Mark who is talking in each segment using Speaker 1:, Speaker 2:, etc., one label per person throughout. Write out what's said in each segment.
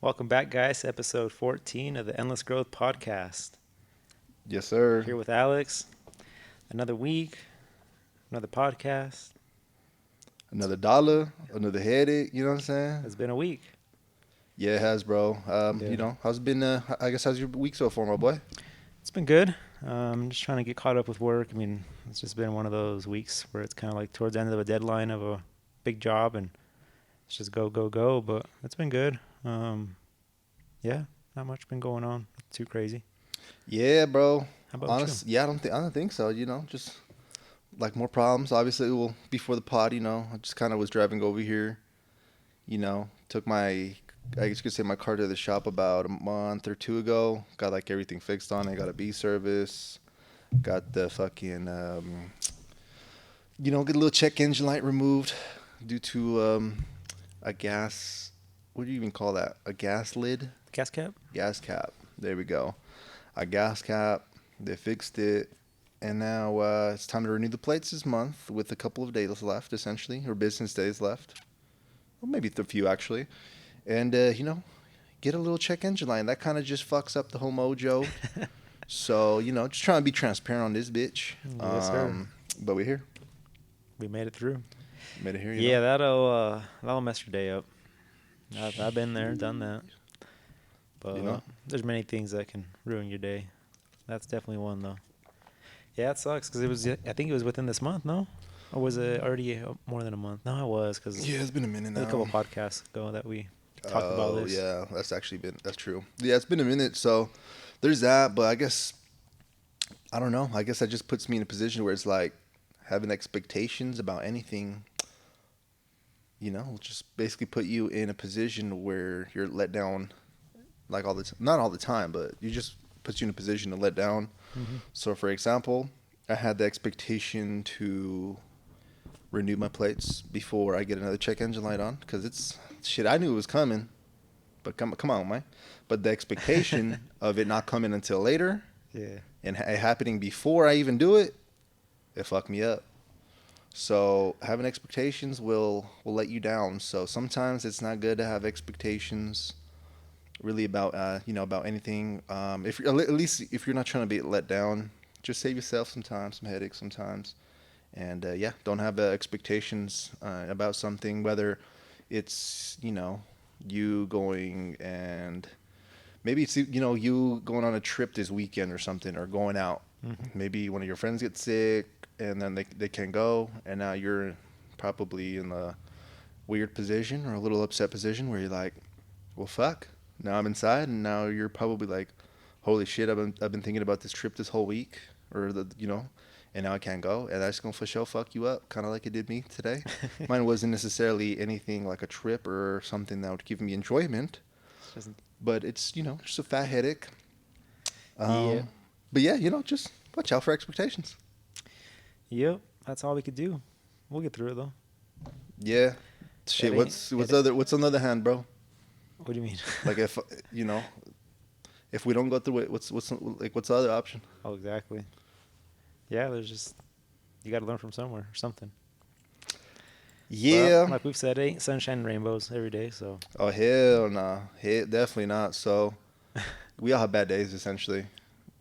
Speaker 1: Welcome back, guys, to episode 14 of the Endless Growth Podcast.
Speaker 2: Yes, sir.
Speaker 1: Here with Alex. Another week, another podcast.
Speaker 2: Another dollar, another headache. You know what I'm saying?
Speaker 1: It's been a week.
Speaker 2: Yeah, it has, bro.
Speaker 1: Yeah.
Speaker 2: How's it been? I guess how's your week so far, my boy?
Speaker 1: It's been good. Just trying to get caught up with work. I mean, it's just been one of those weeks where it's kind of like towards the end of a deadline of a big job and it's just go, go, go. But it's been good. Yeah, not much been going on. Too crazy.
Speaker 2: Yeah, bro.
Speaker 1: How about you?
Speaker 2: Honest, yeah, I don't think so. Just like more problems. Obviously, well, before the pod, I just kind of was driving over here. Took my, I guess you could say my car to the shop about a month or two ago. Got like everything fixed on it. Got a B service. Got the fucking, get a little check engine light removed due to a gas. What do you even call that? A gas lid?
Speaker 1: Gas cap?
Speaker 2: Gas cap. There we go. A gas cap. They fixed it. And now it's time to renew the plates this month with a couple of days left, essentially, or business days left. Well, maybe a few, actually. And, get a little check engine light. That kind of just fucks up the whole mojo. So, just trying to be transparent on this bitch.
Speaker 1: Yes, sir.
Speaker 2: But we're here.
Speaker 1: We made it through.
Speaker 2: Made it here,
Speaker 1: Yeah, that'll mess your day up. I've been there, done that. But
Speaker 2: You know?
Speaker 1: there's many things that can ruin your day. That's definitely one, though. Yeah, it sucks because I think it was within this month, no? Or was it already more than a month? No, it was because
Speaker 2: Yeah, it's been a minute
Speaker 1: a couple
Speaker 2: now.
Speaker 1: podcasts ago that we talked about
Speaker 2: Oh,
Speaker 1: this.
Speaker 2: yeah. That's true. Yeah, it's been a minute. So there's that. But I guess, I don't know. I guess that just puts me in a position where it's like having expectations about anything, will just basically put you in a position where you're let down like all the time. Not all the time, but you just puts you in a position to let down.
Speaker 1: Hmm.
Speaker 2: So, for example, I had the expectation to renew my plates before I get another check engine light on because it's shit. I knew it was coming, but come on, man. But the expectation of it not coming until later
Speaker 1: Yeah.
Speaker 2: and it happening before I even do it, it fucked me up. So having expectations will let you down. So sometimes it's not good to have expectations really about about anything. If you're, at least if you're not trying to be let down, just save yourself some time, some headaches sometimes. And yeah, don't have expectations about something, whether it's you going and maybe it's you going on a trip this weekend or something, or going out.
Speaker 1: Hmm.
Speaker 2: Maybe one of your friends gets sick and then they can't go, and now you're probably in a weird position or a little upset position where you're like, well, fuck. Now I'm inside, and now you're probably like, holy shit, I've been thinking about this trip this whole week, or and now I can't go, and that's gonna for sure fuck you up, kind of like it did me today. Mine wasn't necessarily anything like a trip or something that would give me enjoyment,
Speaker 1: Just,
Speaker 2: but it's just a fat headache.
Speaker 1: yeah.
Speaker 2: Um, but yeah, just watch out for expectations.
Speaker 1: Yep. That's all we could do. We'll get through it though.
Speaker 2: Yeah,
Speaker 1: It
Speaker 2: shit.
Speaker 1: ain't.
Speaker 2: What's on the other hand, bro?
Speaker 1: What do you mean?
Speaker 2: Like you know if we don't go through it, what's the other option?
Speaker 1: Oh, exactly. Yeah. There's just you got to learn from somewhere or something. But
Speaker 2: Yeah.
Speaker 1: like we've said, it ain't sunshine and rainbows every day. So
Speaker 2: Oh hell nah. Hell, definitely not. So we all have bad days essentially.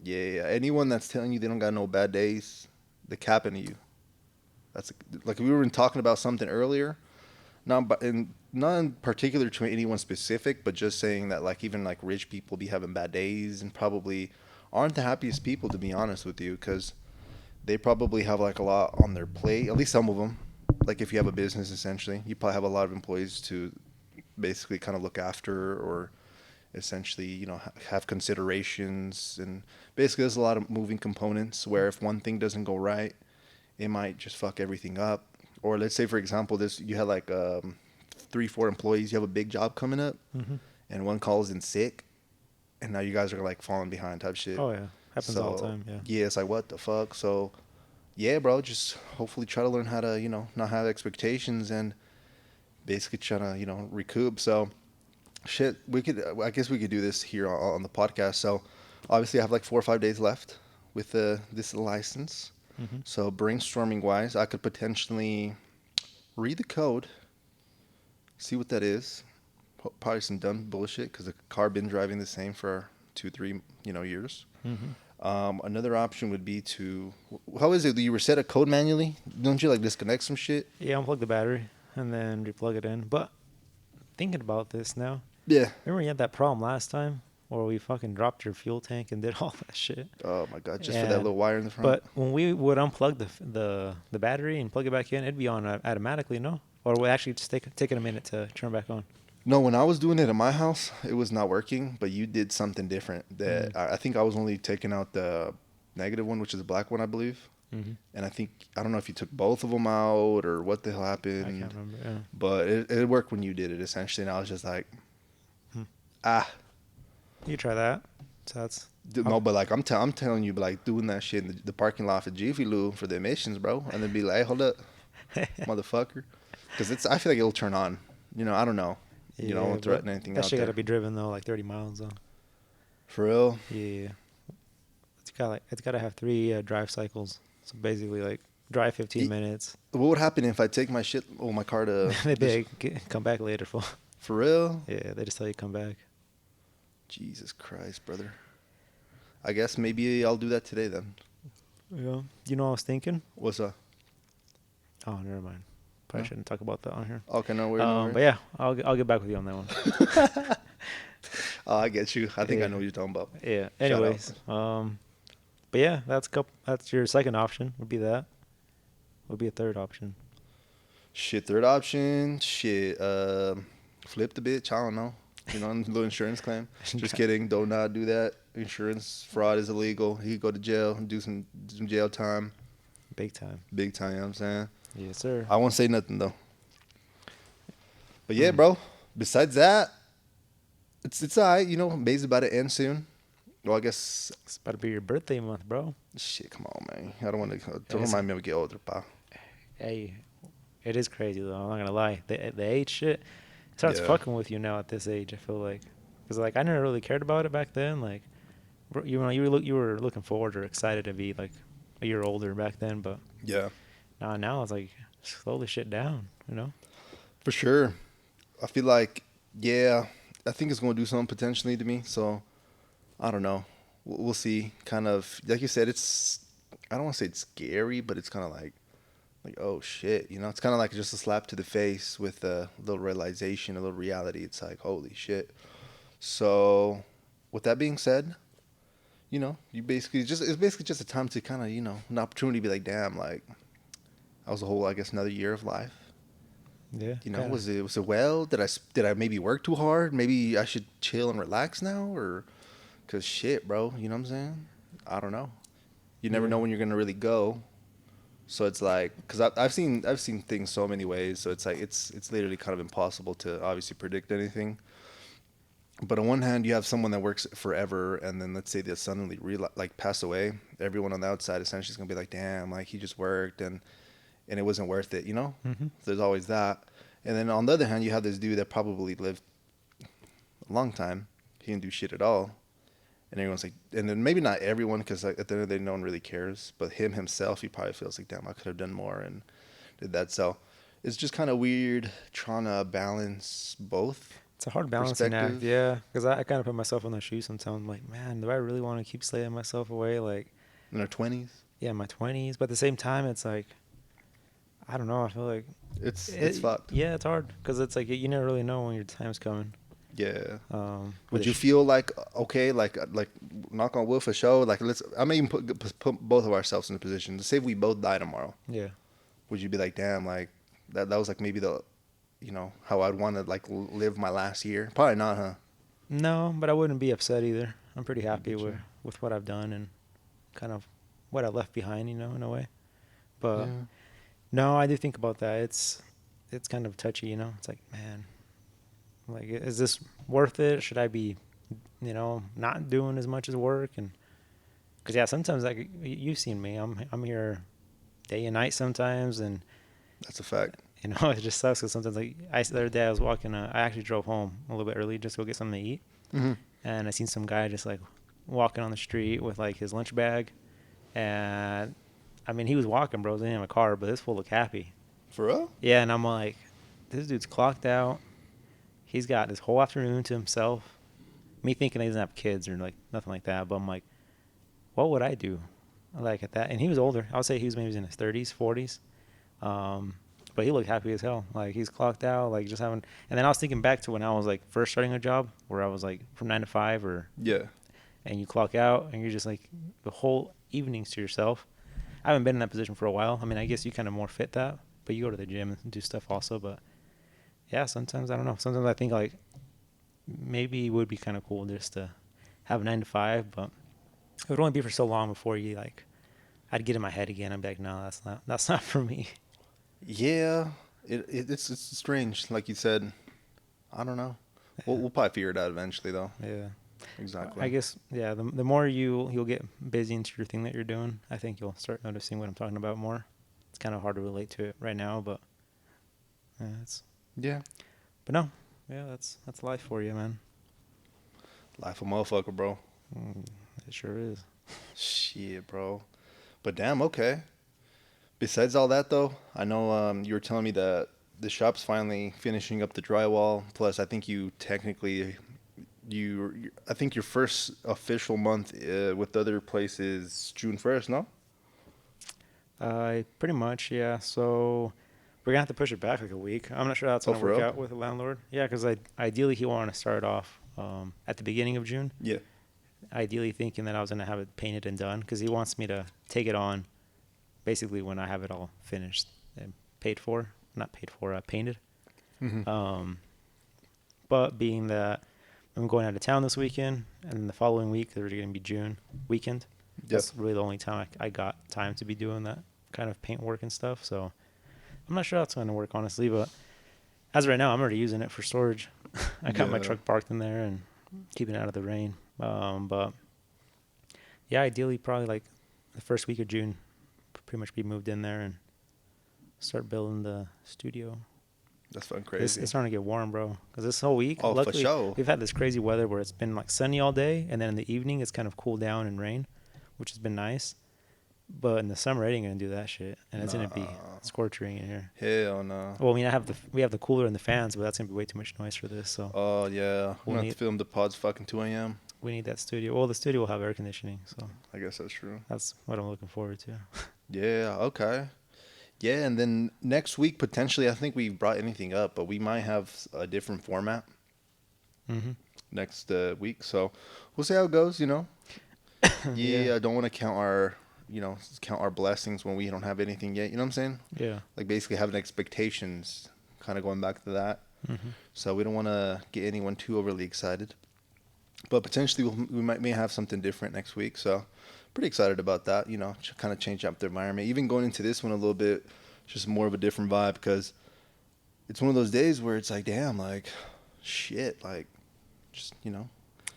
Speaker 2: Yeah, yeah. Anyone that's telling you they don't got no bad days, they're capping to you. That's like we were talking about something earlier. Not in particular to anyone specific, but just saying that like even like rich people be having bad days and probably aren't the happiest people, to be honest with you, because they probably have like a lot on their plate. At least some of them. Like if you have a business, essentially, you probably have a lot of employees to basically kind of look after, or essentially have considerations, and basically there's a lot of moving components where if one thing doesn't go right, it might just fuck everything up. Or let's say for example, this you had like 3 4 employees, you have a big job coming up,
Speaker 1: hmm.
Speaker 2: and one calls in sick, and now you guys are like falling behind type shit.
Speaker 1: Oh yeah, happens all the
Speaker 2: So
Speaker 1: time. Yeah.
Speaker 2: yeah, it's like what the fuck. So yeah, bro, just hopefully try to learn how to not have expectations and basically try to recoup. So shit, I guess we could do this here on the podcast. So obviously I have like 4 or 5 days left with this license.
Speaker 1: Hmm.
Speaker 2: So brainstorming wise, I could potentially read the code, see what that is, Probably some dumb bullshit because the car been driving the same for 2, 3, years.
Speaker 1: Mm-hmm.
Speaker 2: Another option would be to, how is it? Do you reset a code manually? Don't you like disconnect some shit?
Speaker 1: Yeah, unplug the battery and then replug it in. But thinking about this now,
Speaker 2: Yeah.
Speaker 1: remember you had that problem last time where we fucking dropped your fuel tank and did all that shit?
Speaker 2: Oh my god, just for that
Speaker 1: And
Speaker 2: little wire in the front.
Speaker 1: but when we would unplug the battery and plug it back in, it'd be on automatically, no? Or would actually just take it a minute to turn back on?
Speaker 2: No, when I was doing it at my house, it was not working. But you did something different. That
Speaker 1: Mm.
Speaker 2: I think I was only taking out the negative one, which is the black one, I believe.
Speaker 1: Mm-hmm.
Speaker 2: And I don't know if you took both of them out or what the hell
Speaker 1: I can't
Speaker 2: happened.
Speaker 1: remember. Yeah.
Speaker 2: But it worked when you did it essentially, and I was just like,
Speaker 1: Hmm.
Speaker 2: ah,
Speaker 1: You try that. So that's
Speaker 2: no. But like I'm telling you, but like doing that shit in the parking lot for Jiffy Lube for the emissions, bro, and then be like, hey, hold up, motherfucker, because I feel like it'll turn on. I don't know. I
Speaker 1: yeah,
Speaker 2: won't
Speaker 1: but
Speaker 2: threaten anything
Speaker 1: that
Speaker 2: out
Speaker 1: shit got
Speaker 2: there.
Speaker 1: to be driven though, like 30 miles though.
Speaker 2: For real.
Speaker 1: Yeah, it's got to have three drive cycles. So basically, like drive 15
Speaker 2: E-
Speaker 1: minutes.
Speaker 2: What would happen if I take my car to
Speaker 1: They
Speaker 2: just
Speaker 1: beg, come back later, fool.
Speaker 2: for real?
Speaker 1: Yeah, they just tell you come back.
Speaker 2: Jesus Christ, brother. I guess maybe I'll do that today then.
Speaker 1: Yeah. You know what I was thinking?
Speaker 2: What's up?
Speaker 1: Oh, never mind. Probably
Speaker 2: No?
Speaker 1: shouldn't talk about that on here.
Speaker 2: Okay, no worries, no
Speaker 1: But
Speaker 2: worries.
Speaker 1: yeah, I'll get back with you on that one.
Speaker 2: Oh, I get you. I think I
Speaker 1: Yeah.
Speaker 2: know what you're talking about.
Speaker 1: Yeah.
Speaker 2: Shout out.
Speaker 1: Anyways, but yeah, that's your second option. Would be that. Would be a third option.
Speaker 2: Shit, third option. Shit, flip the bitch. I don't know. A little insurance claim. Just kidding. Do not do that. Insurance fraud is illegal. He could go to jail and do some jail time.
Speaker 1: Big time.
Speaker 2: Big time, you know what I'm saying?
Speaker 1: Yes, sir.
Speaker 2: I won't say nothing though. But yeah,
Speaker 1: Mm.
Speaker 2: bro. Besides that, it's alright. May's about to end soon. Well, I guess.
Speaker 1: It's about to be your birthday month, bro.
Speaker 2: Shit, come on, man. I don't want to. Don't
Speaker 1: It's-
Speaker 2: remind me when I get older, pal.
Speaker 1: Hey, it is crazy though. I'm not gonna lie. The age shit starts
Speaker 2: Yeah.
Speaker 1: fucking with you now at this age. I feel like, because like I never really cared about it back then. Like, you were looking forward or excited to be like a year older back then, but
Speaker 2: Yeah,
Speaker 1: now it's like slowly shit down.
Speaker 2: for sure. I feel like, yeah, I think it's going to do something potentially to me. So I don't know. We'll see. Kind of like you said, I don't want to say it's scary, but it's kind of like oh shit. It's kind of like just a slap to the face with a little realization, a little reality. It's like holy shit. So with that being said, you basically it's basically just a time to kind of an opportunity to be like, damn, like that was a whole, I guess, another year of life.
Speaker 1: Yeah. Kinda.
Speaker 2: Was it well? Did I maybe work too hard? Maybe I should chill and relax now, or cause shit, bro. You know what I'm saying? I don't know. You never
Speaker 1: Yeah.
Speaker 2: know when you're gonna really go. So it's like, cause I've seen things so many ways. So it's like it's literally kind of impossible to obviously predict anything. But on one hand, you have someone that works forever, and then let's say they suddenly like pass away. Everyone on the outside essentially is gonna be like, damn, like he just worked and it wasn't worth it,
Speaker 1: Mm-hmm.
Speaker 2: There's always that. And then on the other hand, you have this dude that probably lived a long time. He didn't do shit at all. And everyone's like, and then maybe not everyone, because like, at the end of the day, no one really cares. But him himself, he probably feels like, damn, I could have done more and did that. So it's just kind of weird trying to balance both
Speaker 1: It's a hard balancing act,
Speaker 2: perspective.
Speaker 1: yeah. Because I kind of put myself in their shoes sometimes. I'm like, man, do I really want to keep slaving myself away? Like,
Speaker 2: In their 20s.
Speaker 1: yeah, in my 20s. But at the same time, it's like, I don't know. I feel like,
Speaker 2: It's fucked.
Speaker 1: yeah, it's hard. Because it's like, you never really know when your time's coming.
Speaker 2: Yeah.
Speaker 1: With
Speaker 2: Would
Speaker 1: a
Speaker 2: you feel like okay, like knock on wood for sure? Like I may even put both of ourselves in a position. Say if we both die tomorrow,
Speaker 1: yeah.
Speaker 2: would you be like, damn, like that was like maybe the, how I'd want to like live my last year? Probably not, huh?
Speaker 1: No, but I wouldn't be upset either. I'm pretty
Speaker 2: I
Speaker 1: happy
Speaker 2: get you.
Speaker 1: with what I've done and kind of what I left behind, in a way. But
Speaker 2: Yeah.
Speaker 1: no, I do think about that. It's kind of touchy, It's like, man, like, is this worth it? Should I be, not doing as much as work? And because yeah, sometimes like you've seen me, I'm here day and night sometimes, and
Speaker 2: That's a fact.
Speaker 1: it just sucks because sometimes like the other day I was walking, I actually drove home a little bit early just to go get something to eat,
Speaker 2: Hmm.
Speaker 1: and I seen some guy just like walking on the street with like his lunch bag, and I mean he was walking, bro. He didn't have a car, but this fool looked happy.
Speaker 2: For real?
Speaker 1: Yeah, and I'm like, this dude's clocked out. he's got his whole afternoon to himself. Me thinking he doesn't have kids or like nothing like that, but I'm like, what would I do? Like at that, and he was older. I would say he was maybe in his 30s, 40s. Um, but he looked happy as hell. Like he's clocked out, like just having. And then I was thinking back to when I was like first starting a job, where I was like from 9 to 5, or
Speaker 2: Yeah.
Speaker 1: and you clock out and you're just like the whole evenings to yourself. I haven't been in that position for a while. I mean, I guess you kind of more fit that, but you go to the gym and do stuff also. But yeah, sometimes I don't know. Sometimes I think like maybe it would be kind of cool just to have 9 to 5, but it would only be for so long before you like. I'd get in my head again. I'd be like, no, that's not for me.
Speaker 2: Yeah. It's strange, like you said. I don't know. We'll probably figure it out eventually, though.
Speaker 1: Yeah. I
Speaker 2: Exactly.
Speaker 1: guess yeah. The more you'll get busy into your thing that you're doing, I think you'll start noticing what I'm talking about more. It's kind of hard to relate to it right now, but yeah, it's
Speaker 2: Yeah.
Speaker 1: but no, yeah, that's life for you, man.
Speaker 2: Life a motherfucker, bro.
Speaker 1: Mm, it sure is.
Speaker 2: Shit, bro. But damn, okay. Besides all that, though, I know you were telling me that the shop's finally finishing up the drywall. Plus, I think you technically, I think your first official month with the other place is June 1st, no?
Speaker 1: Pretty much, yeah. So we're gonna have to push it back like a week. I'm not sure how that's
Speaker 2: Oh,
Speaker 1: gonna
Speaker 2: for
Speaker 1: work
Speaker 2: real?
Speaker 1: out with the landlord. Yeah, because ideally he wanted to start off at the beginning of June.
Speaker 2: Yeah.
Speaker 1: Ideally thinking that I was gonna have it painted and done because he wants me to take it on basically when I have it all finished and paid for, not paid for, painted.
Speaker 2: Mm-hmm.
Speaker 1: Um, but being that I'm going out of town this weekend and the following week there's going to be June weekend,
Speaker 2: Yeah.
Speaker 1: that's really the only time I got time to be doing that kind of paint work and stuff. So I'm not sure how it's going to work honestly, but as of right now, I'm already using it for storage. I got my
Speaker 2: Yeah.
Speaker 1: truck parked in there and keeping it out of the rain. But yeah, ideally probably like the first week of June, pretty much be moved in there and start building the studio.
Speaker 2: That's fucking
Speaker 1: It's
Speaker 2: crazy.
Speaker 1: starting to get warm, bro. Because this whole week,
Speaker 2: Oh, for
Speaker 1: luckily,
Speaker 2: sure.
Speaker 1: we've had this crazy weather where it's been like sunny all day, and then in the evening it's kind of cooled down and rain, which has been nice. But in the summer, it ain't gonna do that shit, and it's gonna be
Speaker 2: Nah.
Speaker 1: scorching in here.
Speaker 2: Hell no.
Speaker 1: Well, I mean, we have the cooler and the fans, but that's gonna be way too much noise for this. So
Speaker 2: Oh, yeah. I'm
Speaker 1: we'll
Speaker 2: gonna have to
Speaker 1: need
Speaker 2: film the pods fucking 2 a.m.
Speaker 1: we need that studio. Well, the studio will have air conditioning, so
Speaker 2: I guess that's true.
Speaker 1: that's what I'm looking forward to.
Speaker 2: Yeah, okay. Yeah, and then next week, potentially, I think we brought anything up, but we might have a different format
Speaker 1: Mm-hmm.
Speaker 2: next week. So we'll see how it goes, you know?
Speaker 1: Yeah,
Speaker 2: Yeah, I don't want to count our blessings when we don't have anything yet. You know what I'm saying?
Speaker 1: yeah.
Speaker 2: Like basically having expectations, kind of going back to that.
Speaker 1: Mm-hmm.
Speaker 2: So we don't want to get anyone too overly excited. But potentially may have something different next week. So pretty excited about that. You know, kind of change up the environment. Even going into this one a little bit, just more of a different vibe because it's one of those days where it's like, damn, like, shit, like, just
Speaker 1: Yeah,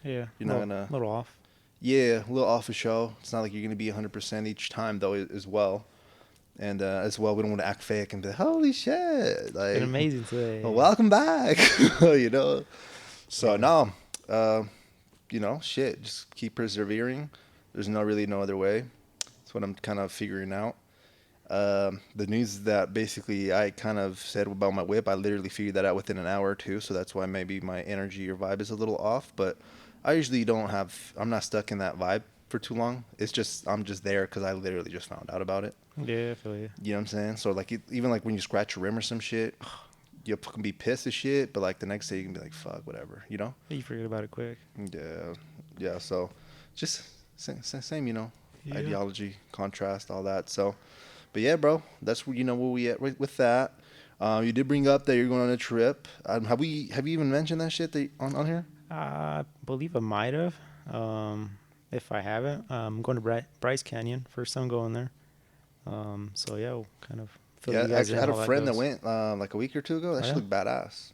Speaker 2: you're not gonna,
Speaker 1: little off.
Speaker 2: yeah, a little off a show. It's not like you're gonna be 100% each time though, as well. And as well, we don't want to act fake and be like, holy shit,
Speaker 1: It's been
Speaker 2: like,
Speaker 1: amazing
Speaker 2: oh,
Speaker 1: today.
Speaker 2: welcome back, you know. So
Speaker 1: Yeah.
Speaker 2: no, uh, shit, just keep persevering. There's really no other way. That's what I'm kind of figuring out. The news is that basically I kind of said about my whip. I literally figured that out within an hour or two, so that's why maybe my energy or vibe is a little off. But I usually don't have. I'm not stuck in that vibe for too long. It's just I'm just there because I literally just found out about it.
Speaker 1: Yeah, I feel you.
Speaker 2: You know what I'm saying? So like even like when you scratch a rim or some shit, you can be pissed as shit, but like the next day you can be like fuck whatever, you know?
Speaker 1: You forget about it quick.
Speaker 2: Yeah, yeah. So just same,
Speaker 1: Yeah.
Speaker 2: ideology, contrast, all that. So. But yeah, bro, that's where where we at with that. You did bring up that you're going on a trip. Have you even mentioned that shit on here?
Speaker 1: I believe I might have. If I haven't, I'm going to Bryce Canyon. First time going there. So yeah, we'll kind of fill
Speaker 2: Yeah,
Speaker 1: you guys
Speaker 2: actually, I
Speaker 1: in
Speaker 2: had a
Speaker 1: how that
Speaker 2: friend that
Speaker 1: goes.
Speaker 2: went like a week or two ago. That
Speaker 1: Oh
Speaker 2: shit
Speaker 1: yeah,
Speaker 2: looked badass.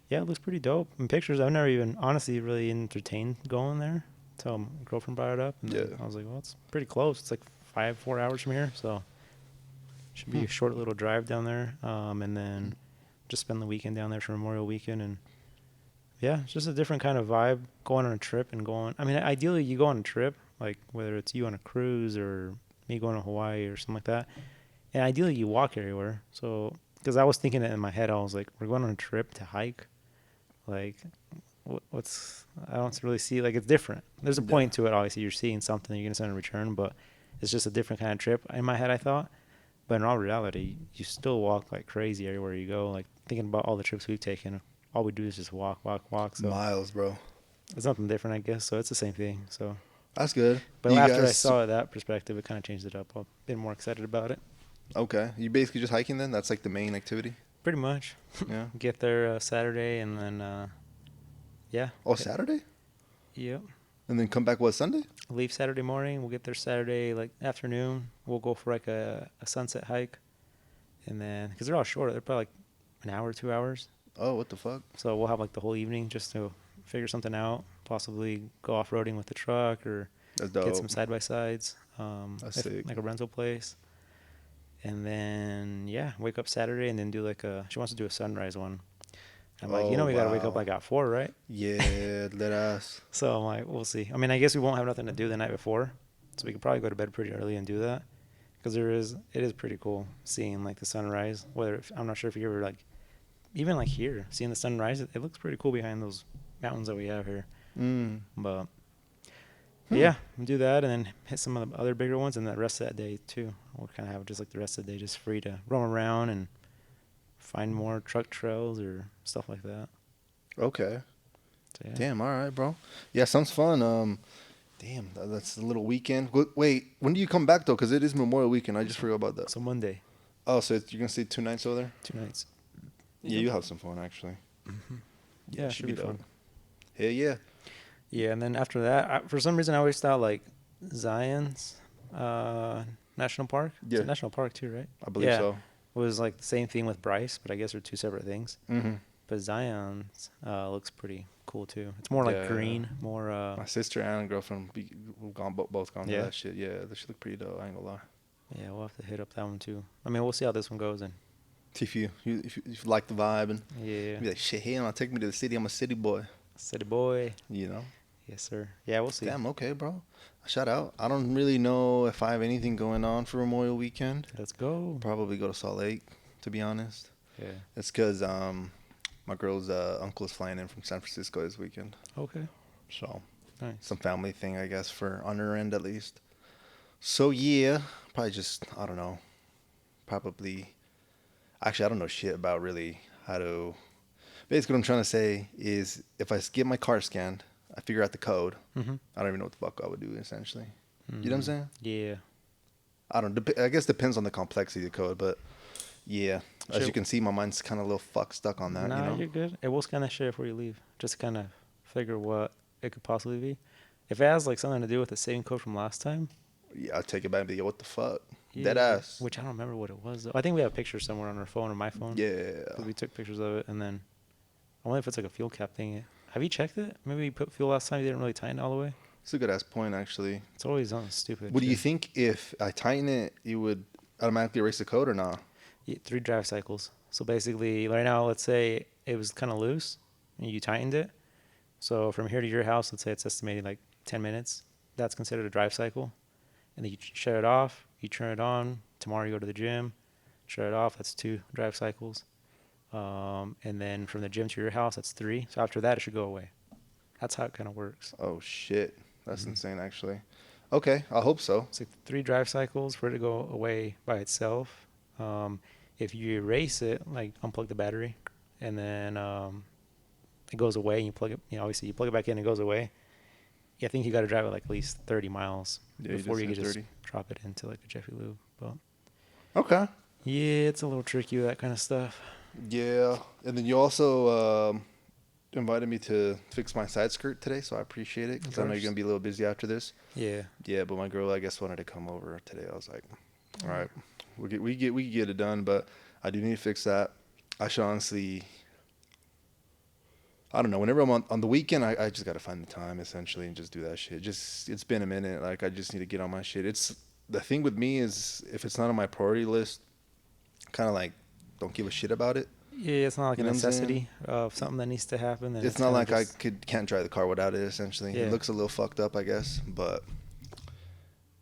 Speaker 1: yeah, it looks pretty dope. In pictures, I've never even honestly really entertained going there until my girlfriend brought it up, and then
Speaker 2: Yeah.
Speaker 1: I was like, well, it's pretty close. It's like 4 hours from here, so should be
Speaker 2: Hmm.
Speaker 1: a short little drive down there. And then just spend the weekend down there for Memorial Weekend, and yeah, it's just a different kind of vibe going on a trip and going. I mean, ideally, you go on a trip, like whether it's you on a cruise or me going to Hawaii or something like that. And ideally, you walk everywhere. So, because I was thinking it in my head, I was like, we're going on a trip to hike. Like, what's I don't really see like it's different. There's a
Speaker 2: Yeah.
Speaker 1: point to it. Obviously, you're seeing something you're gonna send in return, but it's just a different kind of trip in my head. I thought, but in all reality, you still walk like crazy everywhere you go. Like thinking about all the trips we've taken, all we do is just walk, walk, walk. So
Speaker 2: Miles, bro.
Speaker 1: it's nothing different, I guess. So it's the same thing. So,
Speaker 2: That's good.
Speaker 1: but
Speaker 2: You
Speaker 1: after I
Speaker 2: guys,
Speaker 1: saw that perspective, it kind of changed it up. I've been more excited about it.
Speaker 2: okay. You basically just hiking then? That's like the main activity?
Speaker 1: Pretty much.
Speaker 2: Yeah.
Speaker 1: Get there Saturday and then yeah.
Speaker 2: Oh, Saturday?
Speaker 1: Yep.
Speaker 2: And then come back, what, Sunday?
Speaker 1: Leave Saturday morning. We'll get there Saturday like afternoon. We'll go for like a sunset hike, and then because they're all short, they're probably like an hour, 2 hours.
Speaker 2: Oh, what the fuck?
Speaker 1: So we'll have like the whole evening just to figure something out. Possibly go off roading with the truck or
Speaker 2: That's
Speaker 1: get
Speaker 2: dope.
Speaker 1: some side by sides.
Speaker 2: That's sick.
Speaker 1: Like a rental place. And then yeah, wake up Saturday and then do like a. She wants to do a sunrise one. I'm like,
Speaker 2: Oh,
Speaker 1: we gotta wake up
Speaker 2: wow.
Speaker 1: like at 4, right?
Speaker 2: Yeah, let us.
Speaker 1: So I'm like, we'll see. I mean, I guess we won't have nothing to do the night before, so we could probably go to bed pretty early and do that. Because it is pretty cool seeing like the sunrise. I'm not sure if you ever like, even like here, seeing the sunrise, it looks pretty cool behind those mountains that we have here.
Speaker 2: Mm.
Speaker 1: But
Speaker 2: Hmm.
Speaker 1: yeah, we'll do that and then hit some of the other bigger ones, and the rest of that day too. We'll kind of have just like the rest of the day just free to roam around and find more truck trails or stuff like that.
Speaker 2: Okay.
Speaker 1: So yeah,
Speaker 2: Damn, all right, bro. Yeah, sounds fun. Damn, that's a little weekend. Wait, when do you come back though? Because it is Memorial Weekend. I just forgot about that.
Speaker 1: so Monday,
Speaker 2: Oh, so you're gonna stay 2 nights over there?
Speaker 1: 2 nights.
Speaker 2: Yeah, you have some fun actually.
Speaker 1: Yeah, it should be
Speaker 2: dope.
Speaker 1: fun.
Speaker 2: Hell yeah.
Speaker 1: Yeah, and then after that, for some reason, I always thought like Zion's National Park. It's
Speaker 2: Yeah,
Speaker 1: a national park too, right?
Speaker 2: I believe
Speaker 1: Yeah,
Speaker 2: so.
Speaker 1: was like the same thing with Bryce, but I guess they're two separate things.
Speaker 2: Mm-hmm.
Speaker 1: But Zion's looks pretty cool too. It's more like
Speaker 2: Yeah.
Speaker 1: green, more.
Speaker 2: My sister and girlfriend, we've both gone to
Speaker 1: Yeah,
Speaker 2: that shit. Yeah, that shit look pretty dope. I ain't gonna lie.
Speaker 1: yeah, we'll have to hit up that one too. I mean, we'll see how this one goes, and
Speaker 2: If you like the vibe and
Speaker 1: yeah,
Speaker 2: be like, shit, hell, no, take me to the city. I'm a city boy.
Speaker 1: city boy.
Speaker 2: You know.
Speaker 1: Yes, sir. Yeah, we'll see.
Speaker 2: Damn. Okay, bro. Shout out. I don't really know if I have anything going on for Memorial Weekend.
Speaker 1: Let's go.
Speaker 2: Probably go to Salt Lake, to be honest.
Speaker 1: Yeah.
Speaker 2: It's because my girl's uncle is flying in from San Francisco this weekend.
Speaker 1: Okay.
Speaker 2: So
Speaker 1: Nice.
Speaker 2: some family thing, I guess, on her end at least. So yeah, probably just, I don't know. Probably, actually, I don't know shit about really how to. Basically, what I'm trying to say is if I get my car scanned, I figure out the code.
Speaker 1: Mm-hmm.
Speaker 2: I don't even know what the fuck I would do essentially. You know what I'm saying?
Speaker 1: Yeah.
Speaker 2: I don't. I guess it depends on the complexity of the code, but yeah, as
Speaker 1: Sure.
Speaker 2: you can see, my mind's kind of a little stuck on that.
Speaker 1: Nah,
Speaker 2: You know?
Speaker 1: you're good. It will scan that shit before you leave. Just kind of figure what it could possibly be. If it has like something to do with the same code from last time,
Speaker 2: Yeah, I'll take it back and be like, what the fuck?
Speaker 1: yeah,
Speaker 2: Dead ass.
Speaker 1: which I don't remember what it was though. I think we have pictures somewhere on our phone or my phone.
Speaker 2: Yeah.
Speaker 1: 'Cause we took pictures of it, and then I wonder if it's like a fuel cap thing. Have you checked it? Maybe you put fuel last time. You didn't really tighten it all the way.
Speaker 2: It's a good ass point, actually.
Speaker 1: It's always on stupid.
Speaker 2: What do you
Speaker 1: shit.
Speaker 2: think if I tighten it, you would automatically erase the code or not?
Speaker 1: Yeah, 3 drive cycles. So basically, right now, let's say it was kind of loose, and you tightened it. So from here to your house, let's say it's estimated like 10 minutes. That's considered a drive cycle. And then you shut it off, you turn it on. Tomorrow you go to the gym, shut it off. That's 2 drive cycles. And then from the gym to your house, that's 3. So after that, it should go away. That's how it kind of works.
Speaker 2: Oh shit, that's
Speaker 1: Mhm.
Speaker 2: insane. Actually. Okay, I hope so.
Speaker 1: It's like 3 drive cycles for it to go away by itself. If you erase it, like unplug the battery, and then it goes away, and you plug it. Obviously you plug it back in, and it goes away. Yeah, I think you got to drive it like at least 30 miles
Speaker 2: Yeah, you
Speaker 1: before
Speaker 2: just
Speaker 1: you
Speaker 2: said
Speaker 1: can just
Speaker 2: 30.
Speaker 1: drop it into like a Jiffy Lube. But
Speaker 2: Okay.
Speaker 1: yeah, it's a little tricky with that kind of stuff.
Speaker 2: Yeah, and then you also invited me to fix my side skirt today, so I appreciate it because I know you're gonna be a little busy after this.
Speaker 1: Yeah.
Speaker 2: Yeah, but my girl, I guess, wanted to come over today. I was like, all right, we get it done, but I do need to fix that. I should honestly, I don't know. Whenever I'm on the weekend, I just gotta find the time essentially and just do that shit. Just it's been a minute. Like I just need to get on my shit. It's the thing with me is if it's not on my priority list, kind of like don't give a shit about it.
Speaker 1: Yeah, it's not like
Speaker 2: You
Speaker 1: a
Speaker 2: know what I'm saying?
Speaker 1: necessity of something that needs to happen. Then
Speaker 2: It's not
Speaker 1: kinda
Speaker 2: like I
Speaker 1: just,
Speaker 2: can't drive the car without it. Essentially,
Speaker 1: Yeah.
Speaker 2: it looks a little fucked up, I guess, but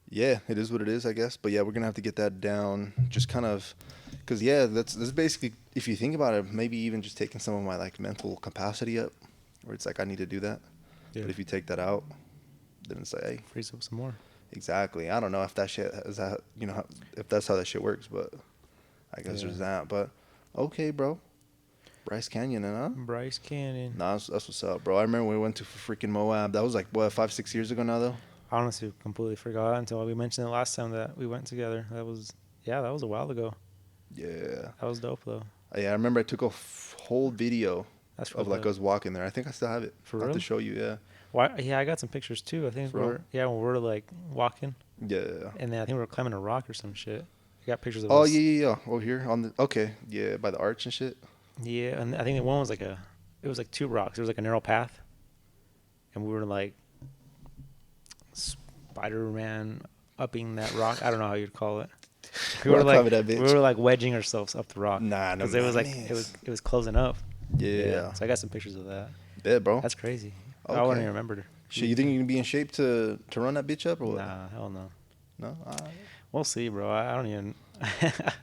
Speaker 2: yeah, it is what it is, I guess. But yeah, we're gonna have to get that down. Just kind of Cause yeah, that's basically, if you think about it, maybe even just taking some of my like mental capacity up, where it's like I need to do that.
Speaker 1: Yeah.
Speaker 2: But if you take that out, then it's like, hey,
Speaker 1: Frees up some more.
Speaker 2: exactly. I don't know if that shit is that, if that's how that shit works, but I guess
Speaker 1: Yeah.
Speaker 2: there's that. But okay, bro, Bryce Canyon, huh?
Speaker 1: Bryce Canyon.
Speaker 2: Nah, that's what's up, bro. I remember we went to freaking Moab. That was like what, 5, 6 years ago now, though.
Speaker 1: I honestly completely forgot until we mentioned it last time that we went together. That was a while ago.
Speaker 2: Yeah,
Speaker 1: That was dope though.
Speaker 2: yeah. I remember I took a whole video
Speaker 1: That's real
Speaker 2: of like
Speaker 1: dope.
Speaker 2: us walking there. I think I still have it.
Speaker 1: For
Speaker 2: I have to
Speaker 1: real?
Speaker 2: show you. Yeah,
Speaker 1: Why? Yeah, I got some pictures too. I think
Speaker 2: for real.
Speaker 1: when we're like walking,
Speaker 2: Yeah.
Speaker 1: and then I think we were climbing a rock or some shit. I got pictures of
Speaker 2: Oh yeah,
Speaker 1: us.
Speaker 2: yeah, yeah. Oh here on the okay, yeah, by the arch and shit.
Speaker 1: Yeah, and I think one was it was like two rocks. There was like a narrow path, and we were like Spider-Man upping that rock. I don't know how you'd call it. We were
Speaker 2: Rock
Speaker 1: like
Speaker 2: climbing that
Speaker 1: we
Speaker 2: bitch.
Speaker 1: were like wedging ourselves up the rock
Speaker 2: Nah, no
Speaker 1: because it was like
Speaker 2: mames.
Speaker 1: it was closing up. Yeah,
Speaker 2: Yeah,
Speaker 1: so I got some pictures of that.
Speaker 2: bet, bro.
Speaker 1: That's crazy. I wouldn't
Speaker 2: Okay.
Speaker 1: even remember.
Speaker 2: Shit, you think you can be in shape to run that bitch up or what?
Speaker 1: Nah, hell no.
Speaker 2: No.
Speaker 1: We'll see, bro. I don't even.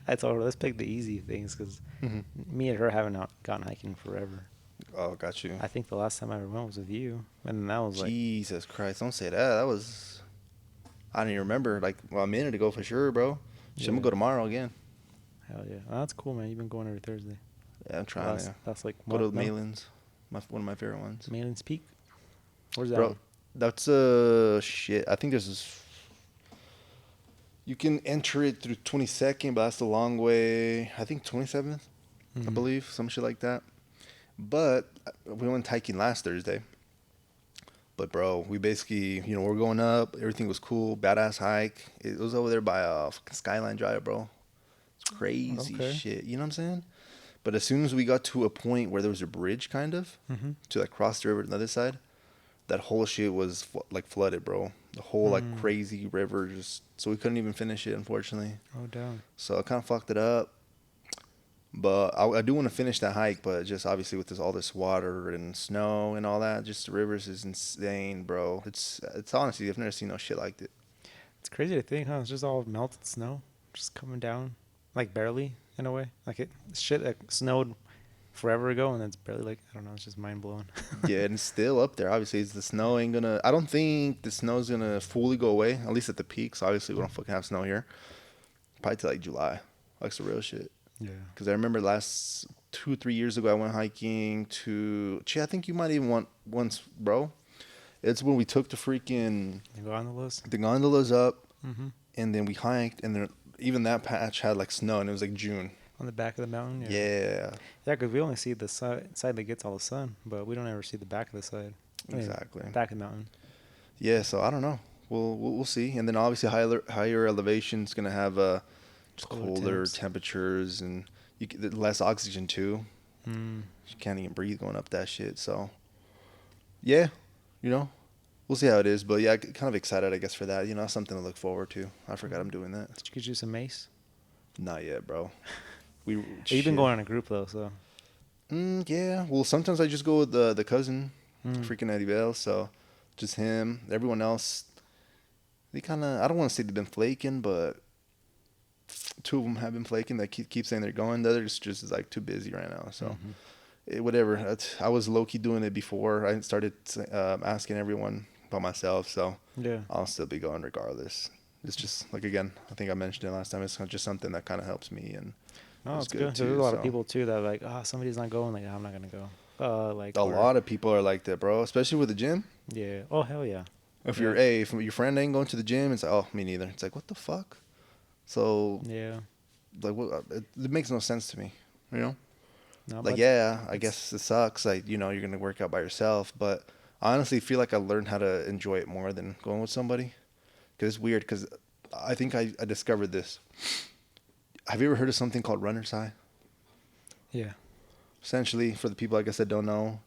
Speaker 1: I told her let's pick the easy things because
Speaker 2: Mm-hmm.
Speaker 1: me and her haven't gone hiking forever.
Speaker 2: Oh, got you.
Speaker 1: I think the last time I ever went was with you, and that was like,
Speaker 2: Jesus Christ! Don't say that. That was. I don't even remember. Like well, a minute ago for sure, bro. Shit, I'm
Speaker 1: yeah,
Speaker 2: gonna go tomorrow again.
Speaker 1: hell yeah. Oh, that's cool, man. You've been going every Thursday.
Speaker 2: Yeah, I'm trying to
Speaker 1: That's like
Speaker 2: go to
Speaker 1: what? No,
Speaker 2: Malin's. One of my favorite ones.
Speaker 1: Malin's Peak. Where's that
Speaker 2: Bro,
Speaker 1: one?
Speaker 2: that's shit. I think there's this. You can enter it through 22nd, but that's the long way. I think 27th, I
Speaker 1: Mm-hmm.
Speaker 2: believe, some shit like that. But we went hiking last Thursday. But bro, we basically, we're going up. Everything was cool, badass hike. It was over there by fucking Skyline Drive, bro. It's crazy
Speaker 1: Okay.
Speaker 2: shit. You know what I'm saying? But as soon as we got to a point where there was a bridge, kind of,
Speaker 1: Mm-hmm.
Speaker 2: to like cross the river to the other side, that whole shit was like flooded, bro. The whole like
Speaker 1: Mm.
Speaker 2: crazy river just so we couldn't even finish it, unfortunately.
Speaker 1: Oh damn.
Speaker 2: So I kind of fucked it up. But I do want to finish that hike, but just obviously with all this water and snow and all that, just the rivers is insane, bro. It's honestly I've never seen no shit like it.
Speaker 1: It's crazy to think, huh? It's just all melted snow, just coming down, like barely in a way. Like it shit that snowed forever ago, and it's barely like I don't know. It's just mind blowing.
Speaker 2: Yeah, and it's still up there. Obviously, the snow ain't gonna. I don't think the snow's gonna fully go away. At least at the peaks. Obviously, we don't fucking have snow here. Probably till like July. Like some real shit.
Speaker 1: Yeah.
Speaker 2: Because I remember last 2, 3 years ago, I went hiking to. Gee, I think you might even want once, bro. It's when we took
Speaker 1: You go on the list.
Speaker 2: the gondolas up,
Speaker 1: Mm-hmm.
Speaker 2: and then we hiked, and then even that patch had like snow, and it was like June.
Speaker 1: On the back of the mountain. Yeah.
Speaker 2: Yeah,
Speaker 1: Yeah, because we only see the side that gets all the sun, but we don't ever see the back of the side. I mean,
Speaker 2: exactly.
Speaker 1: back of the mountain.
Speaker 2: Yeah, so I don't know. We'll see, and then obviously higher elevation's gonna have colder
Speaker 1: Temps.
Speaker 2: temperatures and you get less oxygen too.
Speaker 1: Mm.
Speaker 2: You can't even breathe going up that shit. So yeah, you know, we'll see how it is. But yeah, kind of excited, I guess, for that. Something to look forward to. I forgot I'm doing that.
Speaker 1: Did you get you some mace?
Speaker 2: Not yet, bro. We
Speaker 1: You've been
Speaker 2: shit.
Speaker 1: going in a group though, so.
Speaker 2: Yeah. Well, sometimes I just go with the cousin,
Speaker 1: Mm.
Speaker 2: freaking Eddie Bell. So just him. Everyone else, they kind of. I don't want to say they've been flaking, but two of them have been flaking. They keep saying they're going. The others just is like too busy right now. So.
Speaker 1: Mm-hmm.
Speaker 2: Whatever. I was low key doing it before. I started asking everyone about myself, so
Speaker 1: Yeah.
Speaker 2: I'll still be going regardless. It's just like again, I think I mentioned it last time. It's just something that kind of helps me and
Speaker 1: No,
Speaker 2: it's
Speaker 1: it's good.
Speaker 2: good
Speaker 1: There's
Speaker 2: too.
Speaker 1: a lot of
Speaker 2: So
Speaker 1: people too that are like, oh, somebody's not going. Like, I'm not gonna go. Like,
Speaker 2: a
Speaker 1: or
Speaker 2: lot of people are like that, bro. Especially with the gym.
Speaker 1: yeah. Oh hell yeah.
Speaker 2: If
Speaker 1: Yeah.
Speaker 2: if your friend ain't going to the gym, it's like, oh, me neither. It's like, what the fuck? So
Speaker 1: Yeah.
Speaker 2: like, it makes no sense to me. You know.
Speaker 1: No,
Speaker 2: Like,
Speaker 1: but
Speaker 2: yeah, I
Speaker 1: it's
Speaker 2: guess it sucks. Like, you're gonna work out by yourself, but I honestly feel like I learned how to enjoy it more than going with somebody. Cause it's weird. Cause I think I discovered this. Have you ever heard of something called runner's high?
Speaker 1: yeah.
Speaker 2: Essentially, for the people I guess that don't know,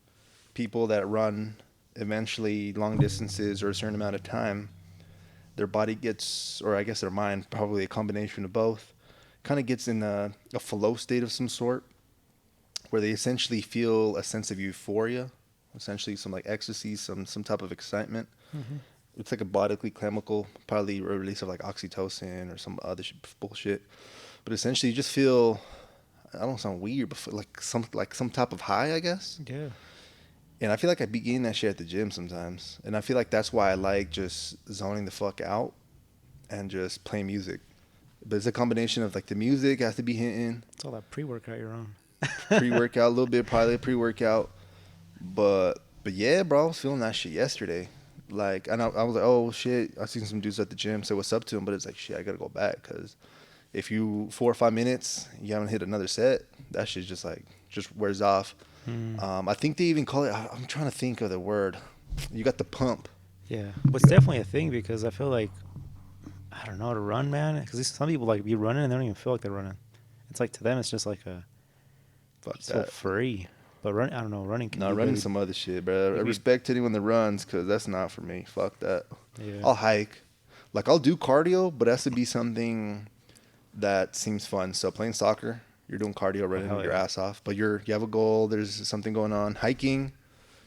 Speaker 2: people that run eventually long distances or a certain amount of time, their body gets, or I guess their mind, probably a combination of both, kind of gets in a flow state of some sort where they essentially feel a sense of euphoria, essentially some like ecstasy, some type of excitement.
Speaker 1: Mm-hmm.
Speaker 2: It's like a bodily chemical, probably a release of like oxytocin or some other bullshit. but essentially you just feel, I don't sound weird, but like some type of high, I guess.
Speaker 1: Yeah.
Speaker 2: And I feel like I be getting that shit at the gym sometimes, and I feel like that's why I like just zoning the fuck out and just playing music. But it's a combination of like the music has to be hitting,
Speaker 1: It's all that pre-workout you're on.
Speaker 2: pre-workout a little bit, probably pre-workout. But yeah, bro, I was feeling that shit yesterday. Like, and I was like, oh shit, I seen some dudes at the gym say what's up to him, but it's like shit, I gotta go back because if you 4 or 5 minutes you haven't hit another set, that shit just wears off.
Speaker 1: Mm.
Speaker 2: I think they even call it. I'm trying to think of the word. You got the pump.
Speaker 1: Yeah. Well,
Speaker 2: You
Speaker 1: it's
Speaker 2: got,
Speaker 1: definitely a thing because I feel like I don't know to run, man. Because some people like be running and they don't even feel like they're running. It's like to them, it's just like a
Speaker 2: fuck
Speaker 1: just feel
Speaker 2: that.
Speaker 1: free. But run, I don't know. Running can
Speaker 2: No,
Speaker 1: be
Speaker 2: running
Speaker 1: really
Speaker 2: some other shit, bro. I
Speaker 1: it can be
Speaker 2: respect anyone that runs because that's not for me. Fuck that.
Speaker 1: yeah.
Speaker 2: I'll hike. Like I'll do cardio, but it has to be something that seems fun. So playing soccer, you're doing cardio,
Speaker 1: Oh
Speaker 2: running
Speaker 1: hell
Speaker 2: your
Speaker 1: yeah.
Speaker 2: ass off, but you have a goal. There's something going on. Hiking,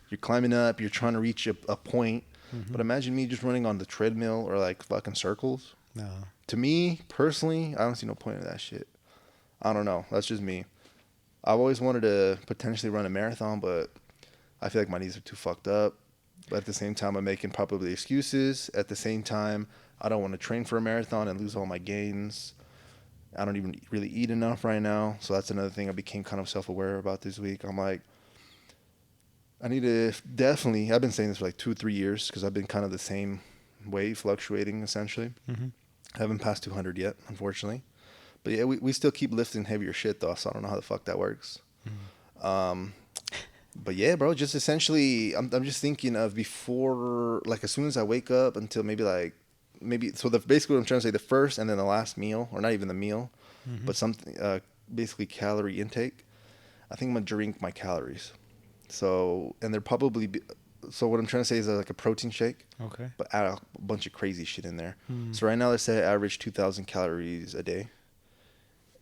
Speaker 2: you're climbing up. You're trying to reach a point. But
Speaker 1: Mm-hmm.
Speaker 2: imagine me just running on the treadmill or like fucking circles.
Speaker 1: No.
Speaker 2: To me personally, I don't see no point in that shit. I don't know. That's just me. I've always wanted to potentially run a marathon, but I feel like my knees are too fucked up. But at the same time, I'm making probably excuses. At the same time, I don't want to train for a marathon and lose all my gains. I don't even really eat enough right now. So that's another thing I became kind of self aware about this week. I'm like, I need to definitely, I've been saying this for like 2 or 3 years because I've been kind of the same way, fluctuating essentially.
Speaker 1: Mm-hmm.
Speaker 2: I haven't passed 200 yet, unfortunately. But yeah, we still keep lifting heavier shit though, so I don't know how the fuck that works.
Speaker 1: Mm-hmm.
Speaker 2: Um, but yeah, bro, just essentially, I'm just thinking of before, like as soon as I wake up until maybe so the basically what I'm trying to say, the first and then the last meal, or not even the meal,
Speaker 1: Mm-hmm.
Speaker 2: but something basically calorie intake. I think I'm gonna drink my calories. So and they're probably so what I'm trying to say is like a protein shake,
Speaker 1: Okay.
Speaker 2: but add a bunch of crazy shit in there.
Speaker 1: Mm.
Speaker 2: So right now, let's say I average 2,000 calories a day.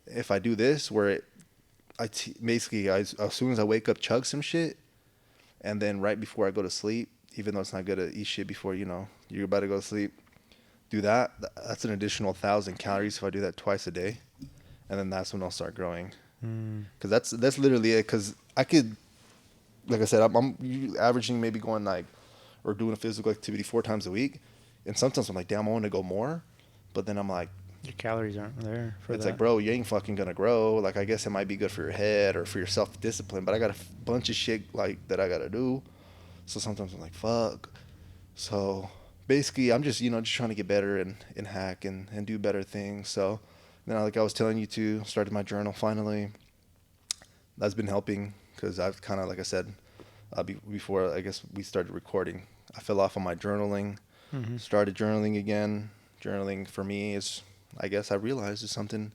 Speaker 2: If I do this, where basically as soon as I wake up, chug some shit, and then right before I go to sleep, even though it's not good to eat shit before you're about to go to sleep, do that. That's an additional 1,000 calories if I do that twice a day, and then that's when I'll start growing.
Speaker 1: Mm.
Speaker 2: Cause that's literally it. Cause I could, like I said, I'm averaging maybe going like, or doing a physical activity 4 times a week, and sometimes I'm like, damn, I want to go more, but then I'm like,
Speaker 1: Your calories aren't there for
Speaker 2: it's like,
Speaker 1: that.
Speaker 2: bro, you ain't fucking gonna grow. Like, I guess it might be good for your head or for your self discipline, but I got a bunch of shit like that I gotta do. So sometimes I'm like, fuck. So basically, I'm just trying to get better and hack and do better things. So now, like I was telling you to, started my journal finally. That's been helping because I've kind of, like I said, before I guess we started recording, I fell off on my journaling,
Speaker 1: Mm-hmm.
Speaker 2: started journaling again. Journaling for me is, I guess I realized, is something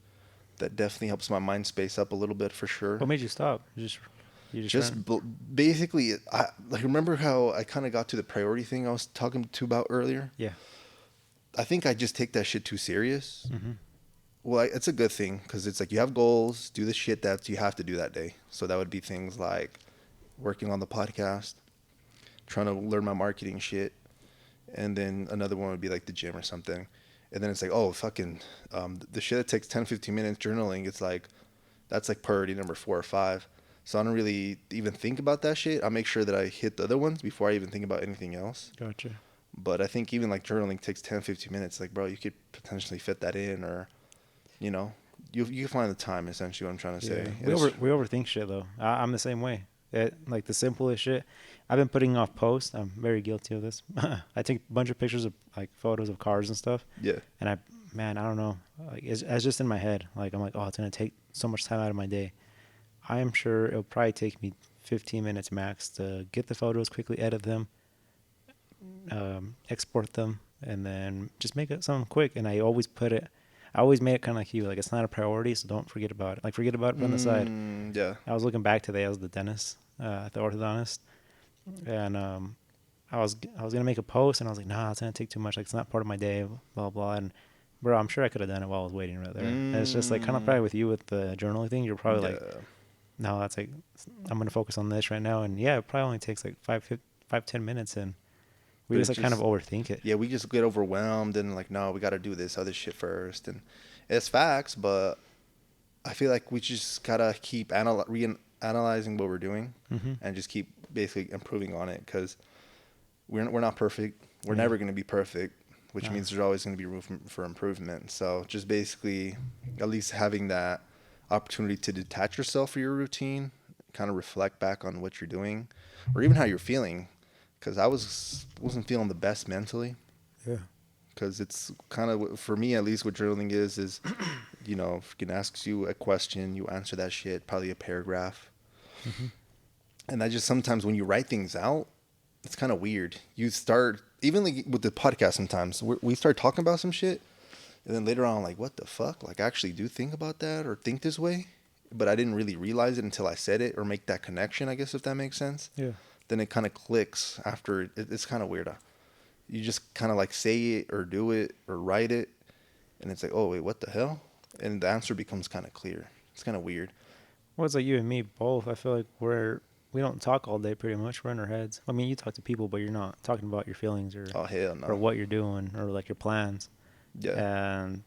Speaker 2: that definitely helps my mind space up a little bit for sure.
Speaker 1: What made you stop? You just ran.
Speaker 2: Basically, I like remember how I kind of got to the priority thing I was talking to about earlier.
Speaker 1: Yeah.
Speaker 2: I think I just take that shit too serious.
Speaker 1: Mm-hmm.
Speaker 2: Well, it's a good thing because it's like you have goals, do the shit that you have to do that day. So that would be things like working on the podcast, trying to learn my marketing shit, and then another one would be like the gym or something. And then it's like, oh, fucking, the shit that takes 10, 15 minutes journaling, it's like, that's like priority number 4 or 5. So I don't really even think about that shit. I make sure that I hit the other ones before I even think about anything else.
Speaker 1: Gotcha.
Speaker 2: But I think even like journaling takes 10, 15 minutes. Like, bro, you could potentially fit that in, or, you know, you can find the time, essentially, what I'm trying to
Speaker 1: Yeah.
Speaker 2: say.
Speaker 1: We overthink shit though. I'm the same way. Like the simplest shit. I've been putting off posts. I'm very guilty of this. I take a bunch of pictures of like photos of cars and stuff.
Speaker 2: Yeah.
Speaker 1: And man, I don't know. Like it's just in my head. Like I'm like, oh, it's gonna take so much time out of my day. I am sure it'll probably take me 15 minutes max to get the photos, quickly edit them, export them, and then just make it something quick. And I always made it kind of like you. Like it's not a priority, so don't forget about it. Like forget about it, put on the side.
Speaker 2: Yeah.
Speaker 1: I was looking back today. I was the dentist, the orthodontist, and I was gonna make a post, and I was like, nah, it's gonna take too much. Like it's not part of my day, blah blah. And bro, I'm sure I could have done it while I was waiting right there. And it's just like kind of probably with you with the journaling thing. You're probably like,
Speaker 2: Yeah.
Speaker 1: no, that's like I'm gonna focus on this right now. And yeah, it probably only takes like 5-10 minutes, and we
Speaker 2: But
Speaker 1: just
Speaker 2: it's
Speaker 1: like kind of
Speaker 2: just,
Speaker 1: overthink it.
Speaker 2: yeah, we just get overwhelmed and like, no, we got to do this other shit first. And it's facts, but I feel like we just gotta keep analyzing what we're doing,
Speaker 1: Mm-hmm.
Speaker 2: and just keep basically improving on it, because we're not perfect. We're
Speaker 1: Yeah.
Speaker 2: never gonna be perfect, which
Speaker 1: Nah.
Speaker 2: means there's always gonna be room for improvement. So just basically, at least having that opportunity to detach yourself from your routine, kind of reflect back on what you're doing, or even how you're feeling. Because wasn't feeling the best mentally.
Speaker 1: Yeah.
Speaker 2: Because it's kind of, for me at least, what journaling is if you can ask you a question, you answer that shit, probably a paragraph.
Speaker 1: Mm-hmm.
Speaker 2: And I just, sometimes when you write things out, it's kind of weird. You start, even like with the podcast, sometimes we start talking about some shit, and then later on, like, what the fuck? Like, I actually do think about that or think this way, but I didn't really realize it until I said it or make that connection, I guess, if that makes sense.
Speaker 1: Yeah.
Speaker 2: Then it kind of clicks after. It's kind of weird. You just kind of like say it or do it or write it, and it's like, oh, wait, what the hell? And the answer becomes kind of clear. It's kind of weird.
Speaker 1: Well, it's like you and me both. I feel like we don't talk all day pretty much. We're in our heads. I mean, you talk to people, but you're not talking about your feelings
Speaker 2: Oh, hell
Speaker 1: or
Speaker 2: no.
Speaker 1: what you're doing or like your plans.
Speaker 2: Yeah.
Speaker 1: And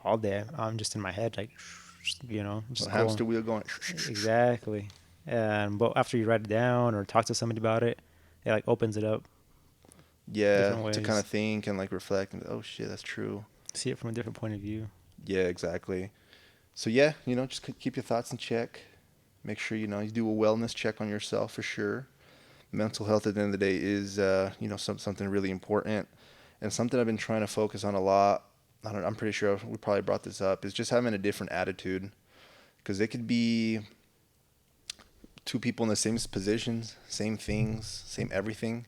Speaker 1: all day I'm just in my head, like,
Speaker 2: A
Speaker 1: just going.
Speaker 2: hamster wheel going.
Speaker 1: Exactly. And but after you write it down or talk to somebody about it, it like opens it up
Speaker 2: Yeah,
Speaker 1: different
Speaker 2: to kind
Speaker 1: ways.
Speaker 2: of think and like reflect and, oh shit, that's true.
Speaker 1: See it from a different point of view.
Speaker 2: Yeah, exactly. So yeah, just keep your thoughts in check. Make sure you do a wellness check on yourself for sure. Mental health at the end of the day is something really important, and something I've been trying to focus on a lot. I'm pretty sure we probably brought this up, is just having a different attitude, because it could be two people in the same positions, same things, same everything.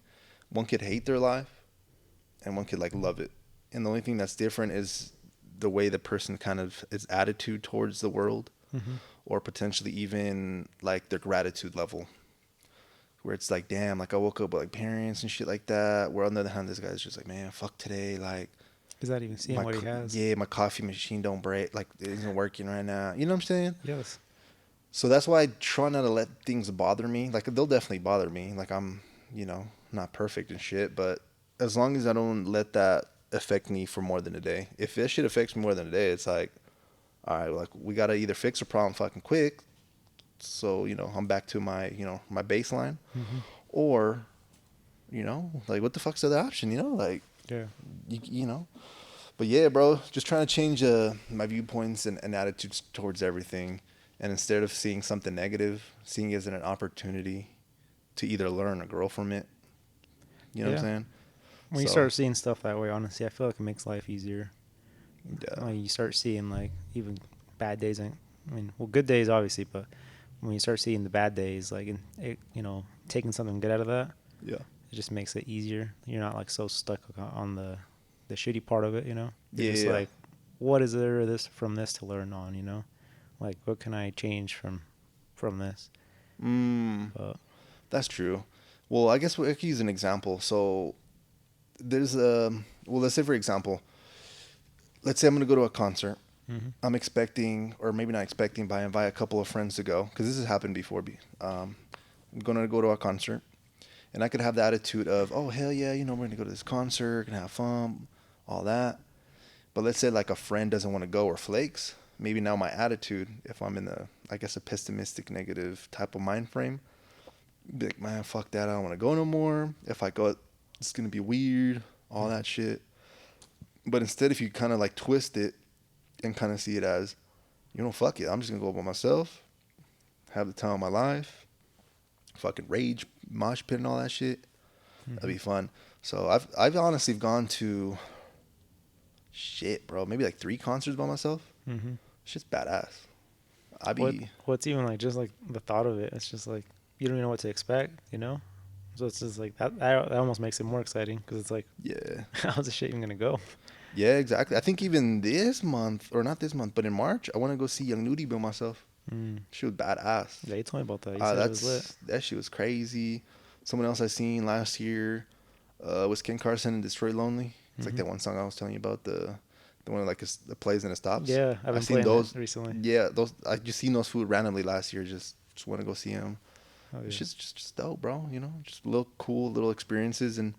Speaker 2: One could hate their life, and one could like love it. And the only thing that's different is the way the person kind of its attitude towards the world,
Speaker 1: Mm-hmm.
Speaker 2: or potentially even like their gratitude level, where it's like, damn, like I woke up with like parents and shit like that, where on the other hand this guy's just like, man, fuck today, like
Speaker 1: Is that even seeing what he has?
Speaker 2: yeah, my coffee machine don't break, like it isn't working right now, you know what I'm saying?
Speaker 1: Yes.
Speaker 2: So that's why I try not to let things bother me. Like they'll definitely bother me, like I'm not perfect and shit, but as long as I don't let that affect me for more than a day. If this shit affects me more than a day, it's like, all right, like we gotta either fix a problem fucking quick, so I'm back to my baseline,
Speaker 1: Mm-hmm.
Speaker 2: or like what the fuck's the other option, like
Speaker 1: Yeah.
Speaker 2: you know. But yeah, bro, just trying to change my viewpoints and attitudes towards everything, and instead of seeing something negative, seeing it as an opportunity to either learn or grow from it. You know what
Speaker 1: Yeah.
Speaker 2: I'm saying?
Speaker 1: When you
Speaker 2: So
Speaker 1: start seeing stuff that way, honestly, I feel like it makes life easier.
Speaker 2: yeah,
Speaker 1: Like you start seeing like even bad days. I mean, well, good days obviously, but when you start seeing the bad days, like and it, taking something good out of that,
Speaker 2: yeah,
Speaker 1: it just makes it easier. You're not like so stuck on the shitty part of it. You're
Speaker 2: yeah,
Speaker 1: just
Speaker 2: yeah.
Speaker 1: like, what is there this from this to learn on? Like what can I change from this?
Speaker 2: Mm,
Speaker 1: But
Speaker 2: that's true. Well, I guess we could use an example. So there's a well, let's say for example, let's say I'm gonna go to a concert.
Speaker 1: mm-hmm.
Speaker 2: I'm expecting, or maybe not expecting, but I invite a couple of friends to go, because this has happened before. I'm gonna go to a concert, and I could have the attitude of, oh hell yeah, we're gonna go to this concert, gonna have fun, all that. But let's say like a friend doesn't want to go or flakes. Maybe now my attitude, if I'm in I guess a pessimistic, negative type of mind frame, be like, man, fuck that, I don't want to go no more. If I go, it's gonna be weird, all
Speaker 1: Mm-hmm.
Speaker 2: that shit. But instead, if you kind of like twist it and kind of see it as, fuck it, I'm just gonna go by myself, have the time of my life, fucking rage, mosh pit, and all that shit. That'd
Speaker 1: Mm-hmm.
Speaker 2: be fun. So I've honestly gone to shit, bro, maybe like 3 concerts by myself.
Speaker 1: Mm-hmm.
Speaker 2: Shit's badass. I
Speaker 1: What
Speaker 2: be
Speaker 1: what's even like just like the thought of it? It's just like you don't even know what to expect. So it's just like that almost makes it more exciting because it's like,
Speaker 2: yeah,
Speaker 1: how's this shit even gonna go?
Speaker 2: yeah, exactly. I think even this month, or not this month, but in March, I want to go see Young Nudie by myself.
Speaker 1: Mm.
Speaker 2: She was badass.
Speaker 1: Yeah, you told me about that. You said it was lit.
Speaker 2: That shit was crazy. Someone else I seen last year was Ken Carson and Destroy Lonely. It's like
Speaker 1: Mm-hmm.
Speaker 2: that one song I was telling you about, the one like that plays and it stops.
Speaker 1: Yeah, I've
Speaker 2: I
Speaker 1: been
Speaker 2: seen
Speaker 1: playing that
Speaker 2: those.
Speaker 1: recently.
Speaker 2: Yeah, those I just seen those food randomly last year. Just want to go see them.
Speaker 1: Oh
Speaker 2: It's
Speaker 1: yeah.
Speaker 2: just dope, bro. Just little cool little experiences, and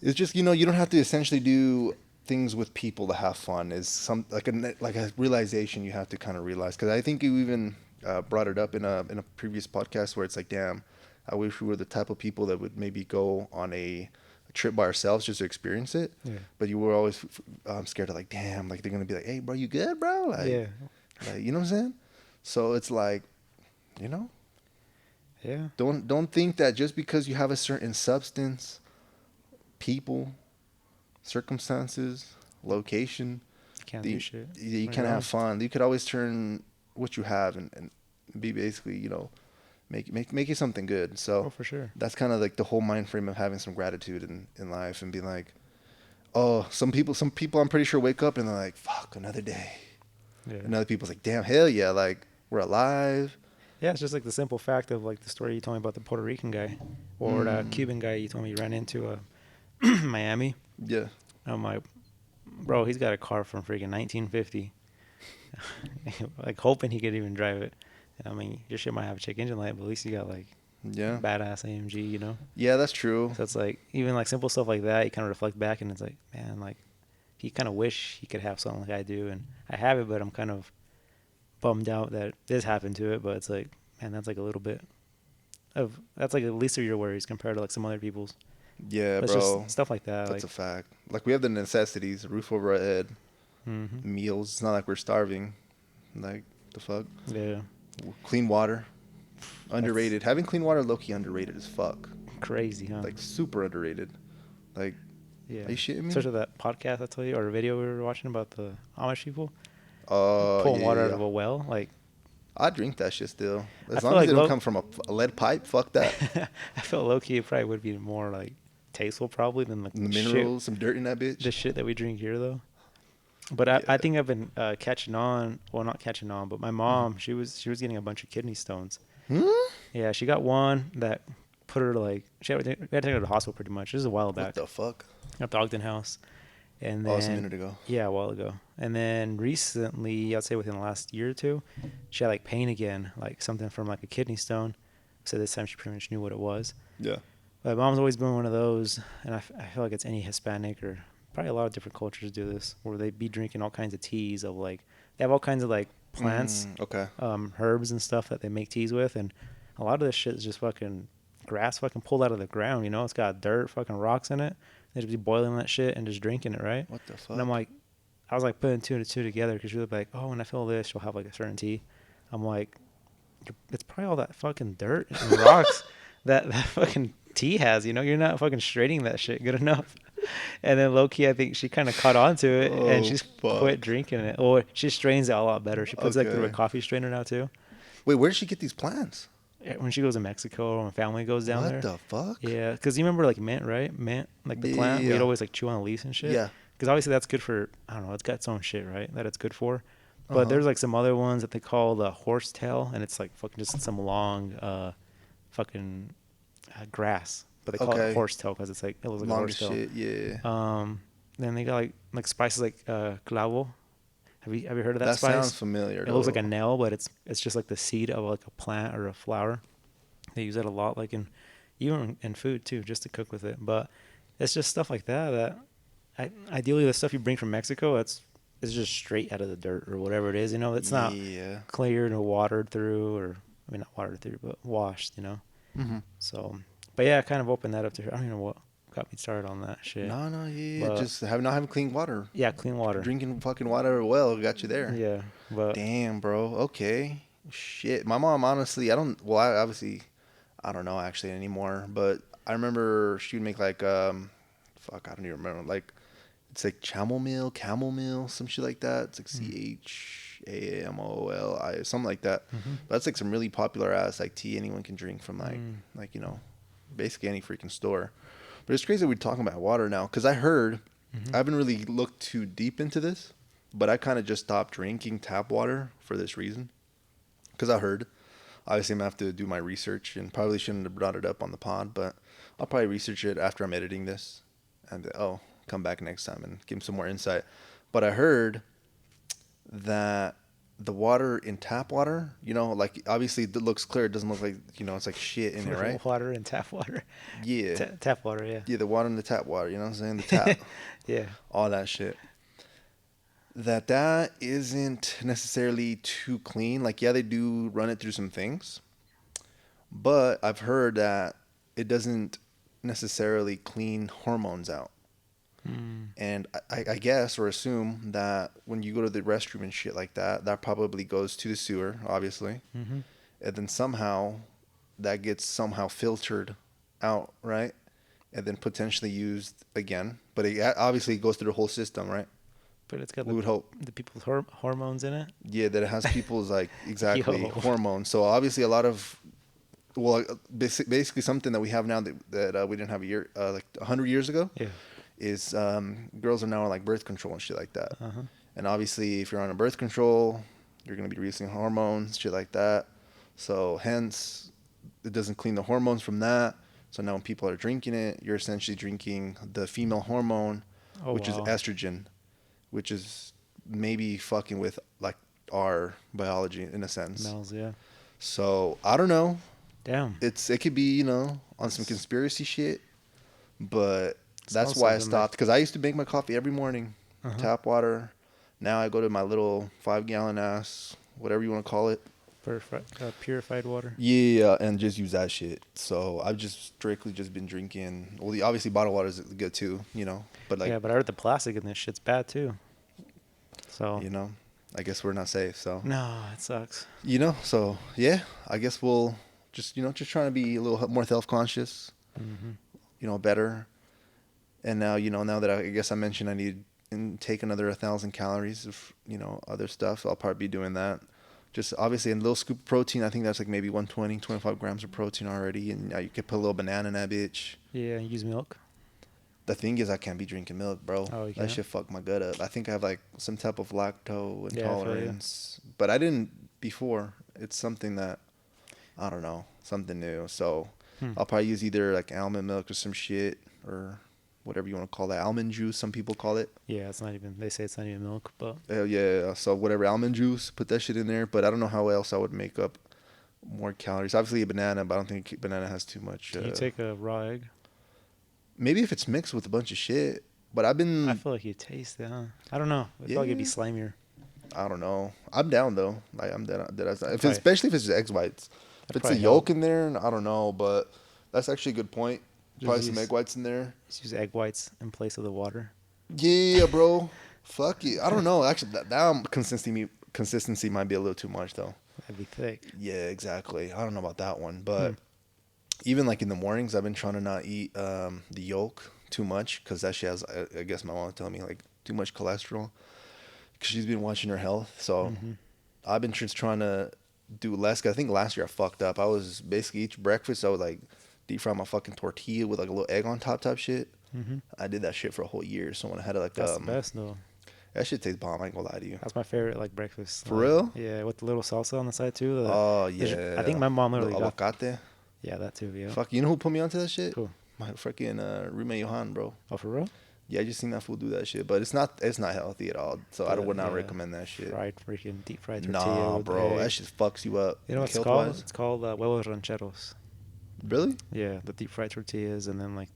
Speaker 2: it's just you don't have to essentially do. things with people to have fun is some like a realization you have to kind of realize. Because I think you even brought it up in a previous podcast where it's like, damn, I wish we were the type of people that would maybe go on a trip by ourselves just to experience it.
Speaker 1: Yeah.
Speaker 2: But you were always scared of like, damn, like they're gonna be like, hey, bro, you good, bro?
Speaker 1: Yeah.
Speaker 2: Like you know what I'm saying? So it's like, you know,
Speaker 1: Yeah.
Speaker 2: don't think that just because you have a certain substance, people, circumstances, location,
Speaker 1: You can't do
Speaker 2: the
Speaker 1: shit
Speaker 2: you
Speaker 1: on
Speaker 2: can
Speaker 1: your
Speaker 2: have
Speaker 1: own.
Speaker 2: fun. You could always turn what you have and be basically, you know, make it something good. So
Speaker 1: Oh, for sure.
Speaker 2: that's kind of like the whole mind frame of having some gratitude in life and being like, oh, some people I'm pretty sure wake up and they're like, fuck, another day.
Speaker 1: Yeah.
Speaker 2: And other people's like, damn, hell yeah, like we're alive.
Speaker 1: Yeah, it's just like the simple fact of like the story you told me about the Puerto Rican guy or the
Speaker 2: Mm,
Speaker 1: Cuban guy you told me you ran into Miami.
Speaker 2: yeah,
Speaker 1: I'm like, bro, he's got a car from freaking 1950. Like hoping he could even drive it. I mean, your shit might have a check engine light, but at least you got like
Speaker 2: yeah,
Speaker 1: badass AMG, you know?
Speaker 2: yeah. That's true.
Speaker 1: So it's like even like simple stuff like that, you kind of reflect back and it's like, man, like he kind of wish he could have something like I do, and I have it, but I'm kind of bummed out that this happened to it. But it's like, man, that's like a little bit of that's like the least of your worries compared to like some other people's.
Speaker 2: Yeah,
Speaker 1: But it's
Speaker 2: bro.
Speaker 1: just stuff like that,
Speaker 2: That's
Speaker 1: like,
Speaker 2: a fact. Like we have the necessities, a roof over our head,
Speaker 1: hmm
Speaker 2: meals. It's not like we're starving. Like the fuck.
Speaker 1: yeah,
Speaker 2: Clean water,
Speaker 1: that's
Speaker 2: underrated. Having clean water, low key underrated as fuck.
Speaker 1: crazy, huh?
Speaker 2: Like super underrated. Like,
Speaker 1: Yeah,
Speaker 2: are you shitting me?
Speaker 1: especially that podcast I told you or a video we were watching about the Amish people
Speaker 2: Oh
Speaker 1: pulling
Speaker 2: yeah,
Speaker 1: water
Speaker 2: yeah,
Speaker 1: out
Speaker 2: yeah.
Speaker 1: of a well. Like,
Speaker 2: I drink that shit still.
Speaker 1: I
Speaker 2: As
Speaker 1: feel
Speaker 2: long as
Speaker 1: like
Speaker 2: they don't
Speaker 1: low,
Speaker 2: come from a lead pipe, fuck that.
Speaker 1: I feel low key it probably would be more like tasteful probably than like
Speaker 2: The
Speaker 1: shit
Speaker 2: minerals, some dirt in that
Speaker 1: the
Speaker 2: bitch.
Speaker 1: shit that we drink here though. But I
Speaker 2: Yeah.
Speaker 1: think I've been catching on. Well, not catching on, but my
Speaker 2: Mhm.
Speaker 1: mom, she was getting a bunch of kidney stones.
Speaker 2: Hmm?
Speaker 1: Yeah, she got one that put her like we had to take her to the hospital pretty much. This is a while
Speaker 2: What
Speaker 1: back
Speaker 2: the fuck?
Speaker 1: at the Ogden House, and
Speaker 2: Oh, it's a
Speaker 1: then
Speaker 2: minute ago.
Speaker 1: yeah, a while ago, and then recently, I'd say within the last year or two, she had like pain again, like something from like a kidney stone. So this time she pretty much knew what it was.
Speaker 2: Yeah.
Speaker 1: But mom's always been one of those, and I feel like it's any Hispanic or probably a lot of different cultures do this, where they be drinking all kinds of teas of like they have all kinds of like plants,
Speaker 2: Okay.
Speaker 1: herbs and stuff that they make teas with, and a lot of this shit is just fucking grass, fucking pulled out of the ground. You know, it's got dirt, fucking rocks in it. They just be boiling that shit and just drinking it, right?
Speaker 2: What the
Speaker 1: And I'm
Speaker 2: fuck?
Speaker 1: like, I was like putting two and two together because she was like, oh, when I feel this, she'll have like a certain tea. I'm like, it's probably all that fucking dirt and rocks that fucking tea has. You know, you're not fucking straining that shit good enough. And then low key, I think she kind of caught on to it and
Speaker 2: Oh
Speaker 1: she's quit
Speaker 2: fuck.
Speaker 1: drinking it. Or she strains it a lot better. She puts it like through a
Speaker 2: Okay.
Speaker 1: coffee strainer now too.
Speaker 2: Wait, where did she get these plants?
Speaker 1: When she goes to Mexico or when family goes down
Speaker 2: What
Speaker 1: there.
Speaker 2: the fuck?
Speaker 1: Yeah, because you remember like mint, right? Mint, like the plant. We'd
Speaker 2: Yeah.
Speaker 1: always like chew on the leaves and shit.
Speaker 2: Yeah.
Speaker 1: Because obviously that's good for I don't know. It's got its own shit, right? That it's good for.
Speaker 2: Uh
Speaker 1: But
Speaker 2: huh.
Speaker 1: there's like some other ones that they call the horsetail, and it's like fucking just some long, fucking grass. But they call it
Speaker 2: Okay.
Speaker 1: horsetail because it's like it looks like a
Speaker 2: Long as
Speaker 1: horsetail.
Speaker 2: shit. Yeah.
Speaker 1: Then they got like spices like clavo. Have you heard of that
Speaker 2: That sounds
Speaker 1: spice?
Speaker 2: familiar
Speaker 1: It looks like a
Speaker 2: though.
Speaker 1: nail, but it's just like the seed of like a plant or a flower. They use it a lot, like in even in food too, just to cook with it. But it's just stuff like that that ideally the stuff you bring from Mexico, it's just straight out of the dirt or whatever it is. You know, it's not
Speaker 2: Yeah.
Speaker 1: cleared or watered through, or I mean not watered through, but washed. You know,
Speaker 2: Mm-hmm.
Speaker 1: so but yeah, I kind of opened that up to her. I don't even know what got me started on that shit,
Speaker 2: No, no, yeah.
Speaker 1: but
Speaker 2: Just have not having clean water.
Speaker 1: yeah, clean water.
Speaker 2: Drinking fucking water or well got you there.
Speaker 1: Yeah, but
Speaker 2: Damn, bro. Okay. Shit. My mom, honestly, I don't. Well, I obviously, I don't know actually anymore. But I remember she would make like fuck, I don't even remember. Like it's like camel meal, some shit like that. It's like
Speaker 1: mm,
Speaker 2: CHAMOLI, something like that.
Speaker 1: hmm
Speaker 2: But that's like some really popular ass like tea anyone can drink from
Speaker 1: mm,
Speaker 2: like you know, basically any freaking store. But it's crazy we're talking about water now because I heard
Speaker 1: hmm
Speaker 2: I haven't really looked too deep into this, but I kind of just stopped drinking tap water for this reason because I heard. Obviously, I'm gonna have to do my research and probably shouldn't have brought it up on the pod, but I'll probably research it after I'm editing this and come back next time and give him some more insight. But I heard that the water in tap water, like obviously it looks clear. It doesn't look like, it's like shit in it, right?
Speaker 1: Water and tap water.
Speaker 2: Yeah.
Speaker 1: Tap water, yeah.
Speaker 2: Yeah, the water in the tap water, you know what I'm saying? The tap,
Speaker 1: Yeah.
Speaker 2: all that shit. That isn't necessarily too clean. Like, yeah, they do run it through some things, but I've heard that it doesn't necessarily clean hormones out.
Speaker 1: Mm.
Speaker 2: And I guess or assume that when you go to the restroom and shit like that, that probably goes to the sewer, obviously.
Speaker 1: Mm-hmm.
Speaker 2: And then somehow that gets somehow filtered out, right? And then potentially used again. But it obviously goes through the whole system, right?
Speaker 1: But it's got
Speaker 2: We would hope.
Speaker 1: the people's hormones in it.
Speaker 2: Yeah, that it has people's like exactly
Speaker 1: Yo.
Speaker 2: hormones. So obviously a lot of well, basically something that we have now that we didn't have a year like 100 years ago
Speaker 1: Yeah.
Speaker 2: is girls are now on like birth control and shit like that.
Speaker 1: Uh-huh.
Speaker 2: And obviously, if you're on a birth control, you're gonna be releasing hormones, shit like that. So hence, it doesn't clean the hormones from that. So now when people are drinking it, you're essentially drinking the female hormone,
Speaker 1: Oh
Speaker 2: which is
Speaker 1: wow.
Speaker 2: estrogen, which is maybe fucking with like our biology in a sense.
Speaker 1: Smells, yeah.
Speaker 2: So I don't know.
Speaker 1: Damn.
Speaker 2: It could be on some
Speaker 1: It's,
Speaker 2: conspiracy shit, but that's
Speaker 1: smells
Speaker 2: why I
Speaker 1: something like.
Speaker 2: stopped because I used to make my coffee every morning,
Speaker 1: Uh-huh.
Speaker 2: tap water. Now I go to my little 5 gallon ass, whatever you want to call it.
Speaker 1: Purified water.
Speaker 2: Yeah, and just use that shit. So I've just strictly just been drinking. Well, obviously bottled water is good too, but like,
Speaker 1: Yeah, but I heard the plastic in this shit's bad too. So
Speaker 2: you know, I guess we're not safe. So,
Speaker 1: no, it sucks.
Speaker 2: so yeah, I guess we'll just trying to be a little more health conscious,
Speaker 1: Mm-hmm.
Speaker 2: better. And now, now that I guess I mentioned I need and take another 1,000 calories of, other stuff. I'll probably be doing that. Just obviously a little scoop of protein. I think that's like maybe 120, 25 grams of protein already. And now you could put a little banana in that bitch.
Speaker 1: Yeah, use milk.
Speaker 2: The thing is, I can't be drinking milk, bro.
Speaker 1: Oh, you
Speaker 2: That
Speaker 1: can't.
Speaker 2: shit fuck my gut up. I think I have like some type of lacto
Speaker 1: Yeah, I feel you.
Speaker 2: intolerance, but I didn't before. It's something that I don't know, something new. So
Speaker 1: Hmm.
Speaker 2: I'll probably use either like almond milk or some shit or whatever you want to call that. Almond juice, some people call it.
Speaker 1: Yeah, it's not even. They say it's not even milk, but
Speaker 2: Hell yeah. So whatever almond juice, put that shit in there. But I don't know how else I would make up more calories. Obviously a banana, but I don't think banana has too much.
Speaker 1: can you take a raw egg?
Speaker 2: Maybe if it's mixed with a bunch of shit. But I've
Speaker 1: I
Speaker 2: been,
Speaker 1: feel like you taste it, huh? I don't know. I feel like it'd be
Speaker 2: yeah.
Speaker 1: slimier.
Speaker 2: I don't know. I'm down though. Like I'm dead. If
Speaker 1: Probably,
Speaker 2: especially if it's just egg whites. If
Speaker 1: that'd
Speaker 2: it's a
Speaker 1: probably help.
Speaker 2: yolk in there, I don't know. But that's actually a good point.
Speaker 1: Just
Speaker 2: Probably some
Speaker 1: use
Speaker 2: egg whites in there.
Speaker 1: just use egg whites in place of the water.
Speaker 2: Yeah, bro. Fuck it. I don't know. Actually, that consistency might be a little too much though.
Speaker 1: That'd be thick.
Speaker 2: Yeah, exactly. I don't know about that one,
Speaker 1: Hmm.
Speaker 2: but even like in the mornings, I've been trying to not eat the yolk too much because that shit has. I guess my mom was telling me like too much cholesterol because she's been watching her health. So
Speaker 1: Mm-hmm.
Speaker 2: I've been just trying to do less. 'Cause I think last year I fucked up. I was basically each breakfast I would like deep fry my fucking tortilla with like a little egg on top type shit.
Speaker 1: Mm-hmm.
Speaker 2: I did that shit for a whole year. So when I had like
Speaker 1: That's the best though.
Speaker 2: that shit tastes bomb. I ain't gonna lie to you.
Speaker 1: That's my favorite like breakfast.
Speaker 2: For real?
Speaker 1: Yeah, with the little salsa on the side too.
Speaker 2: Oh
Speaker 1: I think
Speaker 2: yeah.
Speaker 1: my mom
Speaker 2: The
Speaker 1: literally got.
Speaker 2: avocate.
Speaker 1: Yeah, that too. Yeah.
Speaker 2: Fuck, you know who put me onto that shit?
Speaker 1: Cool.
Speaker 2: My freaking roommate Johan, bro.
Speaker 1: Oh, for real?
Speaker 2: Yeah, I just seen that fool do that shit, but it's not healthy at all. So I would not
Speaker 1: Yeah.
Speaker 2: recommend that shit.
Speaker 1: Deep fried tortilla
Speaker 2: Nah,
Speaker 1: with
Speaker 2: bro, that
Speaker 1: egg.
Speaker 2: shit fucks you up.
Speaker 1: You know what
Speaker 2: Like
Speaker 1: it's
Speaker 2: health
Speaker 1: called?
Speaker 2: wise.
Speaker 1: It's called huevos rancheros.
Speaker 2: Really?
Speaker 1: Yeah, the deep fried tortillas and then like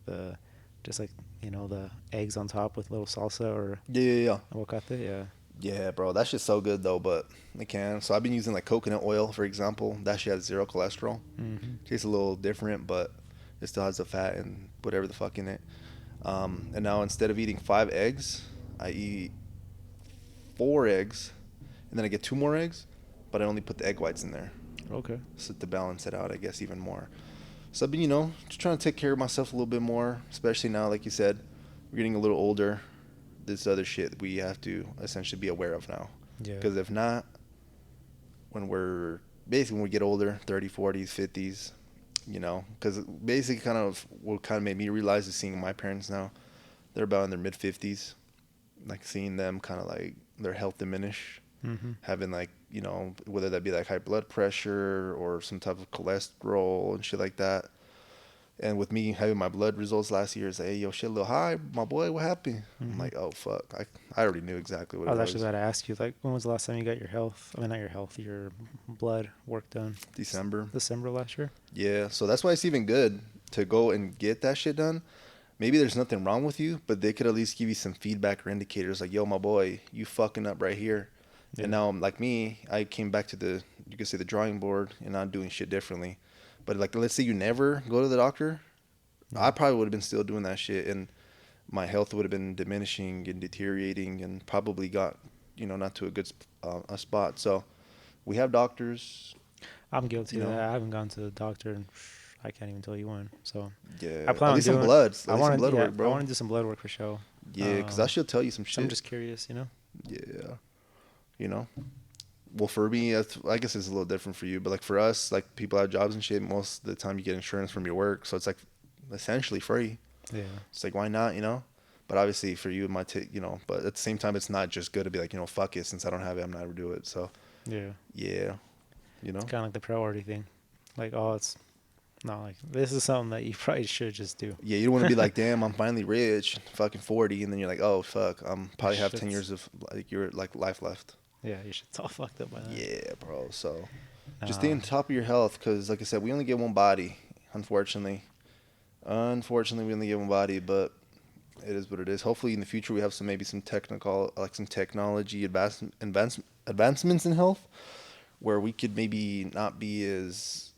Speaker 1: just like the eggs on top with little salsa or
Speaker 2: Yeah, yeah, yeah.
Speaker 1: aguacate. Yeah.
Speaker 2: Yeah, bro, that shit's so good though, but I can. So I've been using like coconut oil, for example. That shit has zero cholesterol.
Speaker 1: Mm-hmm.
Speaker 2: Tastes a little different, but it still has the fat and whatever the fuck in it. And now instead of eating 5 eggs, I eat 4 eggs, and then I get 2 more eggs, but I only put the egg whites in there.
Speaker 1: Okay.
Speaker 2: So to balance it out, I guess, even more. So I've been, just trying to take care of myself a little bit more, especially now, like you said, we're getting a little older. This other shit we have to essentially be aware of now.
Speaker 1: Yeah.
Speaker 2: Because if not, when we get older, 30s, 40s, 50s, because basically what kind of made me realize is seeing my parents now, they're about in their mid 50s, like seeing them kind of like their health diminish,
Speaker 1: Mm-hmm.
Speaker 2: having like, whether that be like high blood pressure or some type of cholesterol and shit like that. And with me having my blood results last year, it's like, hey, yo, shit, a little high, my boy, what happened? I'm
Speaker 1: Hmm.
Speaker 2: like, oh fuck, I already knew exactly what
Speaker 1: I
Speaker 2: it
Speaker 1: was actually
Speaker 2: was.
Speaker 1: about to ask you, like, when was the last time you got your health? I mean, not your health, your blood work done.
Speaker 2: December.
Speaker 1: December last year.
Speaker 2: Yeah, so that's why it's even good to go and get that shit done. Maybe there's nothing wrong with you, but they could at least give you some feedback or indicators like, yo, my boy, you fucking up right here. And
Speaker 1: Yeah.
Speaker 2: now, like me, I came back to you could say the drawing board and I'm doing shit differently. But like, let's say you never go to the doctor, I
Speaker 1: Yeah.
Speaker 2: probably would have been still doing that shit, and my health would have been diminishing and deteriorating, and probably got, not to a good a spot. So we have doctors,
Speaker 1: I'm
Speaker 2: you
Speaker 1: guilty of that.
Speaker 2: know,
Speaker 1: I haven't gone to the doctor and I can't even tell you when. So I
Speaker 2: yeah,
Speaker 1: plan
Speaker 2: at
Speaker 1: on
Speaker 2: least some
Speaker 1: doing.
Speaker 2: blood, at
Speaker 1: I
Speaker 2: least some
Speaker 1: want to.
Speaker 2: blood
Speaker 1: Yeah,
Speaker 2: work,
Speaker 1: I
Speaker 2: bro.
Speaker 1: want to do some blood work for sure.
Speaker 2: Yeah, because I should tell you some
Speaker 1: So I'm
Speaker 2: shit.
Speaker 1: just curious, you know.
Speaker 2: Yeah, you know. Well, for me, I guess it's a little different for you, but like for us, like people have jobs and shit. Most of the time, you get insurance from your work, so it's like essentially free.
Speaker 1: Yeah.
Speaker 2: It's like why not, you know? But obviously, for you, it might take, But at the same time, it's not just good to be like, fuck it. Since I don't have it, I'm not gonna do it. So
Speaker 1: Yeah.
Speaker 2: yeah, you
Speaker 1: It's
Speaker 2: know.
Speaker 1: kind of like the priority thing. Like, oh, it's not like this is something that you probably should just do.
Speaker 2: Yeah, you don't want to be like, damn, I'm finally rich, fucking 40, and then you're like, oh fuck, I'm
Speaker 1: Your
Speaker 2: probably have 10 years
Speaker 1: shit's
Speaker 2: of like your like life left.
Speaker 1: yeah, your shit's all fucked up by then.
Speaker 2: Yeah, bro. So just stay
Speaker 1: Nah.
Speaker 2: on top of your health, because like I said, we only get one body, unfortunately. Unfortunately, we only get one body, but it is what it is. Hopefully, in the future, we have some technical, like some technology advancements in health, where we could maybe not be as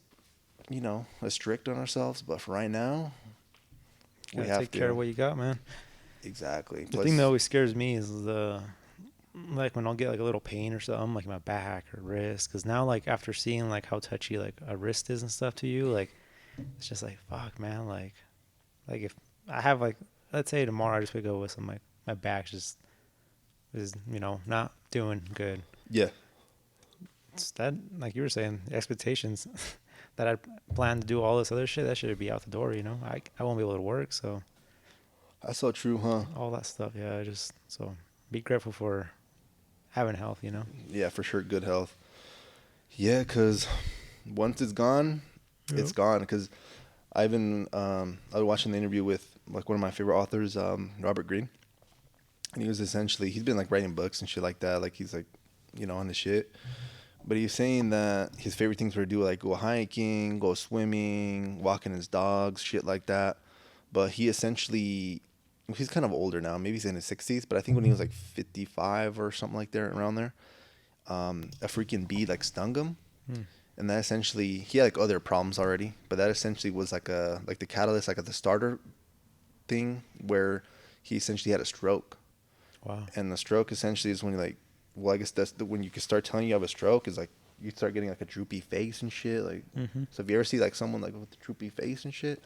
Speaker 2: strict on ourselves. But for right now, we
Speaker 1: Gotta
Speaker 2: have
Speaker 1: take care of
Speaker 2: to.
Speaker 1: what you got, man.
Speaker 2: Exactly.
Speaker 1: The thing that
Speaker 2: Plus,
Speaker 1: always scares me is the like when I'll get like a little pain or something, like my back or wrist. Because now, like after seeing like how touchy like a wrist is and stuff to you, like it's just like fuck, man. Like if I have like let's say tomorrow I just wake up with some like my back's just is not doing good.
Speaker 2: yeah,
Speaker 1: It's that like you were saying, the expectations that I plan to do all this other shit that should be out the door. I won't be able to work, so
Speaker 2: that's so true, huh?
Speaker 1: all that stuff. Yeah, I just so be grateful for having health.
Speaker 2: Yeah, for sure. Good health. Yeah, because once it's gone,
Speaker 1: Yep.
Speaker 2: it's gone. Because I was watching the interview with like one of my favorite authors, Robert Greene, and he's been like writing books and shit like that. Like he's like, on the shit. But he was saying that his favorite things were to do like go hiking, go swimming, walking his dogs, shit like that. But he's kind of older now. Maybe he's in his 60s. But I think when he was like 55 or something like there, around there, a freaking bee like stung him,
Speaker 1: Hmm.
Speaker 2: and that essentially he had like other problems already. But that essentially was like the catalyst, like at the starter thing where he essentially had a stroke.
Speaker 1: Wow.
Speaker 2: And the stroke essentially is when you like, well, I guess when you can start telling you have a stroke is like you start getting like a droopy face and shit. Like,
Speaker 1: Mm-hmm.
Speaker 2: so if you ever see like someone like with a droopy face and shit,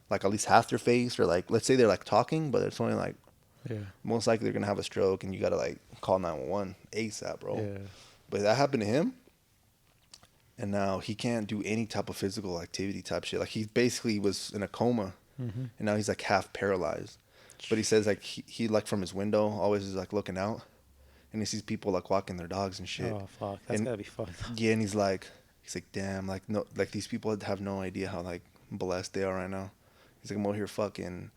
Speaker 2: like at least half their face, or like let's say they're like talking, but it's only like
Speaker 1: Yeah.
Speaker 2: most likely they're gonna have a stroke, and you gotta like call 911 ASAP, bro.
Speaker 1: Yeah.
Speaker 2: But that happened to him, and now he can't do any type of physical activity type shit. Like he basically was in a coma,
Speaker 1: Mm-hmm.
Speaker 2: and now he's like half paralyzed. But he says like he like from his window always is like looking out, and he sees people like walking their dogs and shit.
Speaker 1: Oh fuck, that's
Speaker 2: And
Speaker 1: gotta be fucked up.
Speaker 2: yeah, and he's like, damn, like no, like these people have no idea how like blessed they are right now. He's like, I'm over here fucking,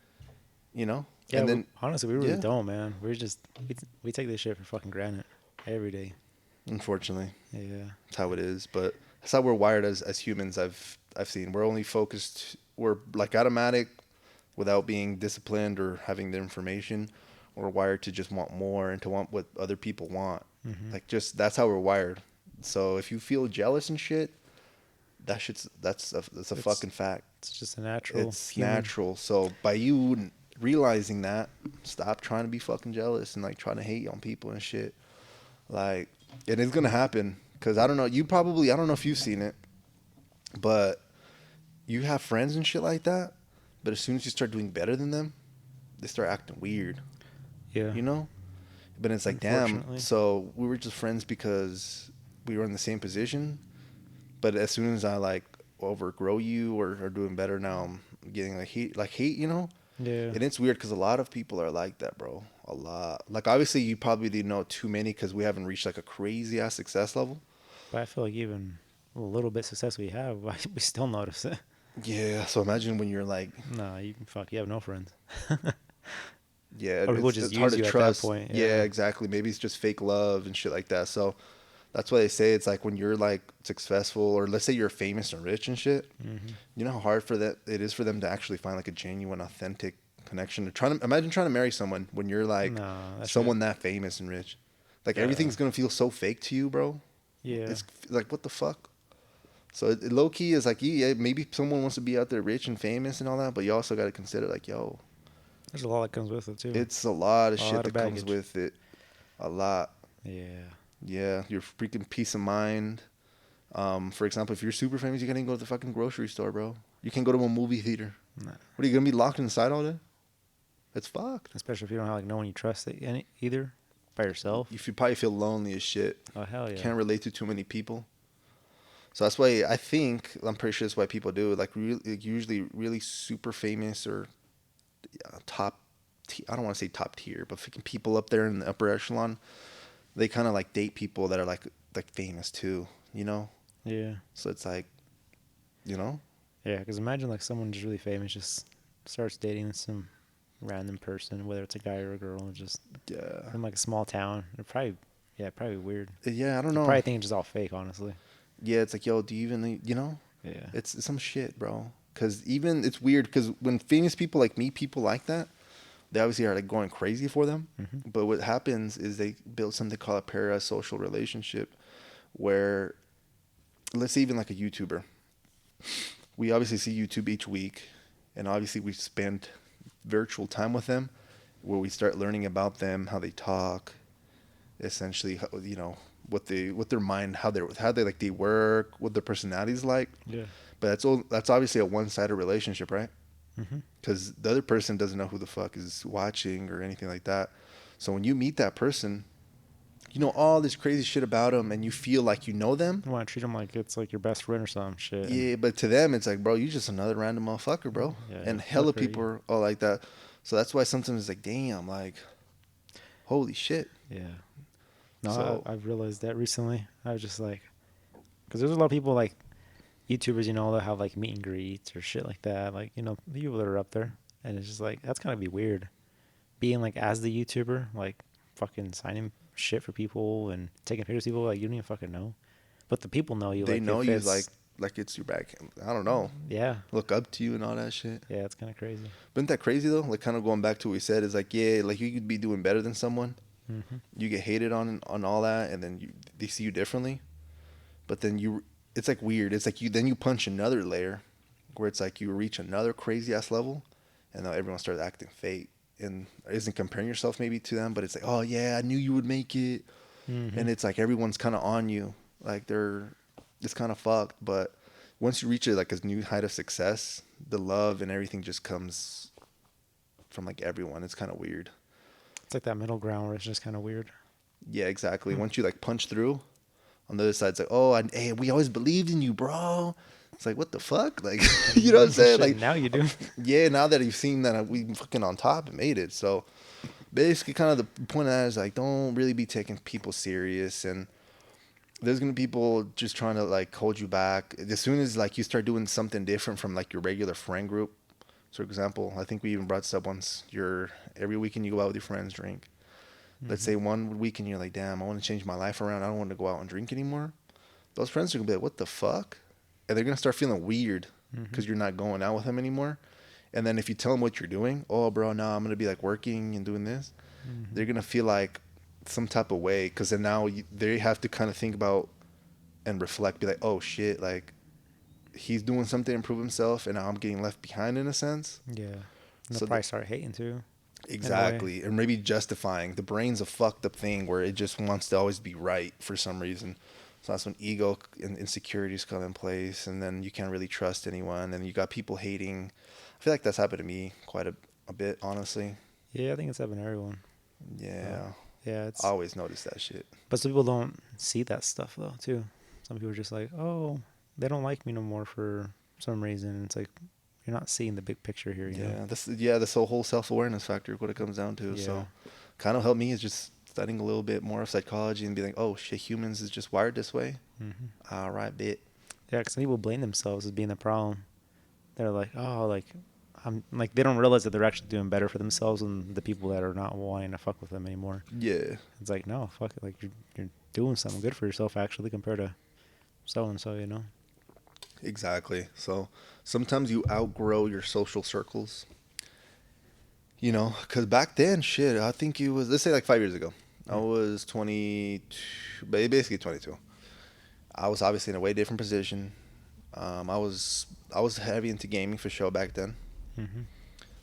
Speaker 2: you know.
Speaker 1: Yeah,
Speaker 2: And then
Speaker 1: honestly, we really
Speaker 2: yeah,
Speaker 1: don't, man. We take this shit for fucking granted every day.
Speaker 2: unfortunately,
Speaker 1: Yeah.
Speaker 2: that's how it is. But that's how we're wired as humans. I've seen we're only focused. We're like automatic, without being disciplined or having the information. We're wired to just want more and to want what other people want.
Speaker 1: Mm-hmm.
Speaker 2: Like just that's how we're wired. So if you feel jealous and shit, that's a
Speaker 1: It's
Speaker 2: fucking fact.
Speaker 1: it's just a natural
Speaker 2: It's
Speaker 1: human.
Speaker 2: natural. So by you realizing that, stop trying to be fucking jealous and like trying to hate on people and shit. Like, and it's gonna happen because I don't know. I don't know if you've seen it, but you have friends and shit like that. But as soon as you start doing better than them, they start acting weird.
Speaker 1: Yeah.
Speaker 2: You know. But it's like, damn.
Speaker 1: Unfortunately.
Speaker 2: So we were just friends because we were in the same position. But as soon as I like overgrow you or are doing better now, I'm getting like hate, you know.
Speaker 1: Yeah.
Speaker 2: And it's weird because a lot of people are like that, bro. A lot. Like obviously, you probably didn't know too many because we haven't reached like a crazy ass success level.
Speaker 1: But I feel like even a little bit success we have, we still notice it.
Speaker 2: Yeah. So imagine when you're like,
Speaker 1: No, you fuck, you have no friends.
Speaker 2: yeah,
Speaker 1: Or people just
Speaker 2: it's hard
Speaker 1: use
Speaker 2: to
Speaker 1: you at that
Speaker 2: trust.
Speaker 1: point.
Speaker 2: Yeah,
Speaker 1: Yeah.
Speaker 2: exactly. Maybe it's just fake love and shit like that. So that's why they say it's like when you're like successful, or let's say you're famous and rich and shit.
Speaker 1: Hmm.
Speaker 2: You know how hard for that it is for them to actually find like a genuine, authentic connection. To trying to imagine trying to marry someone when you're like
Speaker 1: No, that shit.
Speaker 2: someone that famous and rich. Like
Speaker 1: Yeah.
Speaker 2: everything's gonna feel so fake to you, bro.
Speaker 1: Yeah.
Speaker 2: It's like what the fuck. So low key is like, yeah, maybe someone wants to be out there rich and famous and all that, but you also got to consider like, yo,
Speaker 1: There's a lot that comes with it too.
Speaker 2: it's a lot of
Speaker 1: A
Speaker 2: shit
Speaker 1: lot of
Speaker 2: that comes
Speaker 1: baggage.
Speaker 2: with it. A lot.
Speaker 1: Yeah.
Speaker 2: Yeah, your freaking peace of mind. For example, if you're super famous, you can't even go to the fucking grocery store, bro. You can't go to a movie theater.
Speaker 1: Nah.
Speaker 2: What are you gonna be locked inside all day? It's fucked.
Speaker 1: Especially if you don't have like no one you trust either by yourself.
Speaker 2: You probably feel lonely as shit.
Speaker 1: Oh hell yeah.
Speaker 2: Can't relate to too many people. So that's why I think I'm pretty sure that's why people do it. Like, like usually really super famous or top. I don't want to say top tier, but freaking people up there in the upper echelon, they kind of like date people that are like famous too. You know.
Speaker 1: Yeah.
Speaker 2: So it's like, you know.
Speaker 1: Yeah. Because imagine like someone just really famous just starts dating some random person, whether it's a guy or a girl, and just
Speaker 2: Yeah.
Speaker 1: from like a small town. It probably, yeah, probably weird.
Speaker 2: Yeah. I don't
Speaker 1: You
Speaker 2: know.
Speaker 1: probably think it's just all fake, honestly.
Speaker 2: Yeah. It's like, yo, do you even, you know?
Speaker 1: Yeah.
Speaker 2: It's some shit, bro. Because even it's weird because when famous people like meet people like that, they obviously are like going crazy for them.
Speaker 1: Hmm.
Speaker 2: But what happens is they build something called a parasocial relationship where, let's say even like a YouTuber, we obviously see YouTube each week, and obviously we spend virtual time with them, where we start learning about them, how they talk, essentially, you know, what their mind, how they like they work, what their personality's like.
Speaker 1: Yeah.
Speaker 2: But that's obviously a one-sided relationship, right?
Speaker 1: Hmm.
Speaker 2: Because the other person doesn't know who the fuck is watching or anything like that. So when you meet that person, you know all this crazy shit about them, and you feel like you know them.
Speaker 1: You want to treat them like it's like your best friend or some shit. And
Speaker 2: Yeah, but to them, it's like, bro, you just another random motherfucker, bro.
Speaker 1: yeah,
Speaker 2: And
Speaker 1: look
Speaker 2: hella
Speaker 1: for
Speaker 2: people
Speaker 1: you.
Speaker 2: are all like that. So that's why sometimes it's like, damn, like, holy shit.
Speaker 1: Yeah. No,
Speaker 2: So
Speaker 1: I've realized that recently. I was just like, because there's a lot of people like YouTubers, that have like meet and greets or shit like that. Like, people that are up there. And it's just like, that's kind of be weird. Being like, as the YouTuber, like fucking signing shit for people and taking pictures of people like you don't even fucking know. But the people know you,
Speaker 2: they
Speaker 1: like
Speaker 2: know
Speaker 1: if
Speaker 2: you
Speaker 1: it's,
Speaker 2: like it's your back. I don't know.
Speaker 1: yeah.
Speaker 2: Look up to you and all that shit.
Speaker 1: Yeah, it's kind of crazy.
Speaker 2: But isn't that crazy though? Like kind of going back to what we said is like, yeah, like you could be doing better than someone.
Speaker 1: Hmm.
Speaker 2: You get hated on all that, and then they see you differently. But then it's like weird. It's like you punch another layer, where it's like you reach another crazy ass level, and now everyone starts acting fake and isn't comparing yourself maybe to them, but it's like, oh yeah, I knew you would make it,
Speaker 1: Hmm.
Speaker 2: and it's like everyone's kind of on you, like it's kind of fucked. But once you reach like a new height of success, the love and everything just comes from like everyone. It's kind of weird.
Speaker 1: It's like that middle ground where it's just kind of weird.
Speaker 2: Yeah, exactly.
Speaker 1: Hmm.
Speaker 2: Once you like punch through, on the other side, it's like, oh, hey, we always believed in you, bro. It's like, what the fuck? Like, you know what I'm saying?
Speaker 1: Shit,
Speaker 2: Like,
Speaker 1: now you do.
Speaker 2: yeah, now that you've seen that we fucking on top and made it. So basically, kind of the point of that is like, don't really be taking people serious. And there's going to be people just trying to like hold you back. As soon as like you start doing something different from like your regular friend group. So, for example, I think we even brought this up once. Every weekend you go out with your friends, drink. Let's
Speaker 1: Hmm.
Speaker 2: say one weekend you're like, damn, I want to change my life around. I don't want to go out and drink anymore. Those friends are gonna be like, "What the fuck?" And they're gonna start feeling weird
Speaker 1: Hmm.
Speaker 2: because you're not going out with them anymore. And then if you tell them what you're doing, oh, bro, now I'm gonna be like working and doing this.
Speaker 1: Hmm.
Speaker 2: They're gonna feel like some type of way because then now they have to kind of think about and reflect, be like, "Oh shit, like he's doing something to improve himself, and now I'm getting left behind in a sense."
Speaker 1: Yeah. And they'll
Speaker 2: So
Speaker 1: probably start hating too, in a way.
Speaker 2: exactly, and maybe justifying. The brain's a fucked up thing where it just wants to always be right for some reason. So that's when ego and insecurities come in place, and then you can't really trust anyone, and you got people hating. I feel like that's happened to me quite a bit, honestly.
Speaker 1: Yeah, I think it's happened to everyone. But
Speaker 2: Yeah,
Speaker 1: yeah,
Speaker 2: I
Speaker 1: it's
Speaker 2: always notice that shit.
Speaker 1: but some people don't see that stuff though too. Some people are just like, oh, they don't like me no more for some reason. It's like you're not seeing the big picture here.
Speaker 2: This whole self awareness factor, what it comes down to.
Speaker 1: Yeah.
Speaker 2: So, kind of helped me is just studying a little bit more of psychology and be like, oh shit, humans is just wired this way.
Speaker 1: Hmm.
Speaker 2: All right, bit.
Speaker 1: Yeah, because some people blame themselves as being the problem. they're like, oh, like I'm like they don't realize that they're actually doing better for themselves than the people that are not wanting to fuck with them anymore.
Speaker 2: Yeah,
Speaker 1: It's like no, fuck it, like you're doing something good for yourself actually compared to so and so, you know.
Speaker 2: exactly. So sometimes you outgrow your social circles, you know, because back then, shit, I think it was, let's say like 5 years ago. I
Speaker 1: Mm.
Speaker 2: was 22, basically 22. I was obviously in a way different position. I was heavy into gaming for sure back then.
Speaker 1: Mm-hmm.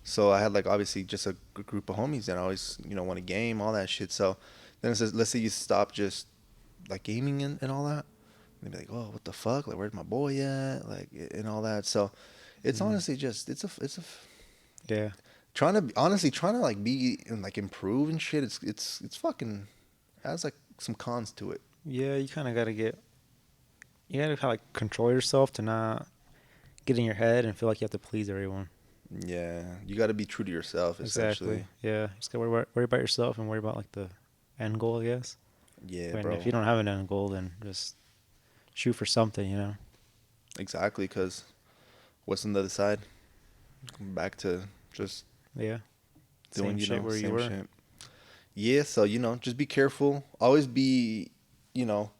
Speaker 2: So I had like obviously just a group of homies that always want to game all that shit. So then it says let's say you stop just like gaming and all that. And they'd be like, oh, what the fuck? Like, where's my boy at? Like, and all that. So it's
Speaker 1: Mm.
Speaker 2: honestly just it's a
Speaker 1: Yeah.
Speaker 2: trying to like be and like improve and shit. It's fucking has like some cons to it.
Speaker 1: Yeah, you gotta kind of like control yourself to not get in your head and feel like you have to please everyone.
Speaker 2: Yeah, you got to be true to yourself
Speaker 1: Exactly.
Speaker 2: essentially.
Speaker 1: Yeah. Just gotta worry about yourself and worry about like the end goal, I guess.
Speaker 2: Yeah,
Speaker 1: And if
Speaker 2: bro.
Speaker 1: you don't have an end goal, then just shoot for something, you know.
Speaker 2: Exactly, because what's on the other side? Back to just
Speaker 1: Yeah.
Speaker 2: doing,
Speaker 1: Same shit where you
Speaker 2: same
Speaker 1: were.
Speaker 2: shit. Yeah, so, just be careful. Always be, you know,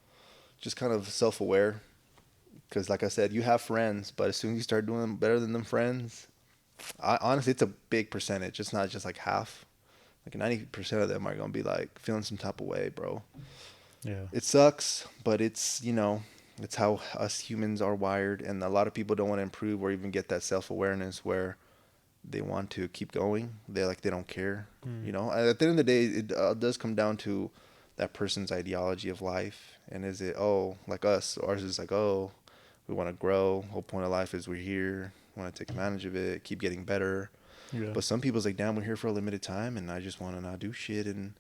Speaker 2: just kind of self aware. Because, like I said, you have friends, but as soon as you start doing better than them friends, honestly, it's a big percentage. It's not just like half. Like 90% of them are going to be like feeling some type of way, bro.
Speaker 1: Yeah.
Speaker 2: It sucks, but it's how us humans are wired. And a lot of people don't want to improve or even get that self awareness where they want to keep going. They don't care.
Speaker 1: Mm.
Speaker 2: At the end of the day, it does come down to that person's ideology of life. And is it, oh, like us? Ours is like, oh, we want to grow. Whole point of life is we're here. Want to take advantage of it. Keep getting better.
Speaker 1: Yeah.
Speaker 2: But some people's like, damn, we're here for a limited time, and I just want to not do shit. And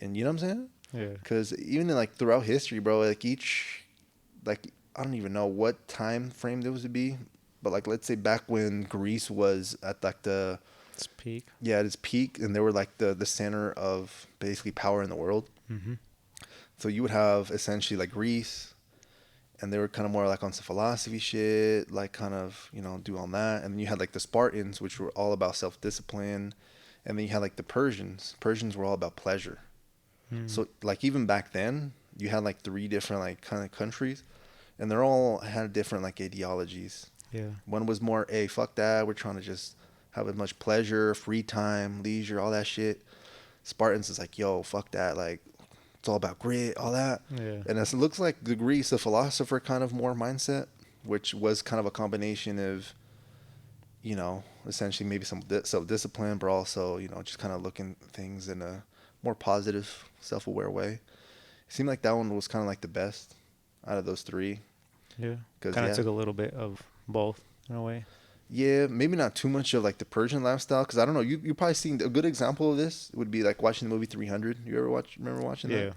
Speaker 2: you know what I'm saying?
Speaker 1: Yeah.
Speaker 2: Because even in, like throughout history, bro, like like I don't even know what time frame there was to be, but like let's say back when Greece was at like the
Speaker 1: It's peak.
Speaker 2: yeah at its peak, and they were like the center of basically power in the world.
Speaker 1: Mm-hmm.
Speaker 2: So you would have essentially like Greece, and they were kind of more like on some philosophy shit, like kind of do all that. And then you had like the Spartans, which were all about self discipline, and then you had like the Persians. Persians were all about pleasure.
Speaker 1: Mm.
Speaker 2: So like even back then, you had like three different like kind of countries, and they're all had different like ideologies.
Speaker 1: Yeah.
Speaker 2: One was more, hey, fuck that. We're trying to just have as much pleasure, free time, leisure, all that shit. Spartans is like, yo, fuck that. Like, it's all about grit, all that.
Speaker 1: Yeah.
Speaker 2: And it looks like the Greece, the philosopher kind of more mindset, which was kind of a combination of, essentially maybe some self discipline, but also, just kind of looking at things in a more positive, self aware way. It seemed like that one was kind of like the best out of those three.
Speaker 1: Yeah.
Speaker 2: Because,
Speaker 1: Kind of
Speaker 2: yeah,
Speaker 1: took a little bit of both in a way.
Speaker 2: yeah, maybe not too much of like the Persian lifestyle. Because I don't know, you probably seen a good example of this would be like watching the movie 300. You ever remember watching that?
Speaker 1: Yeah.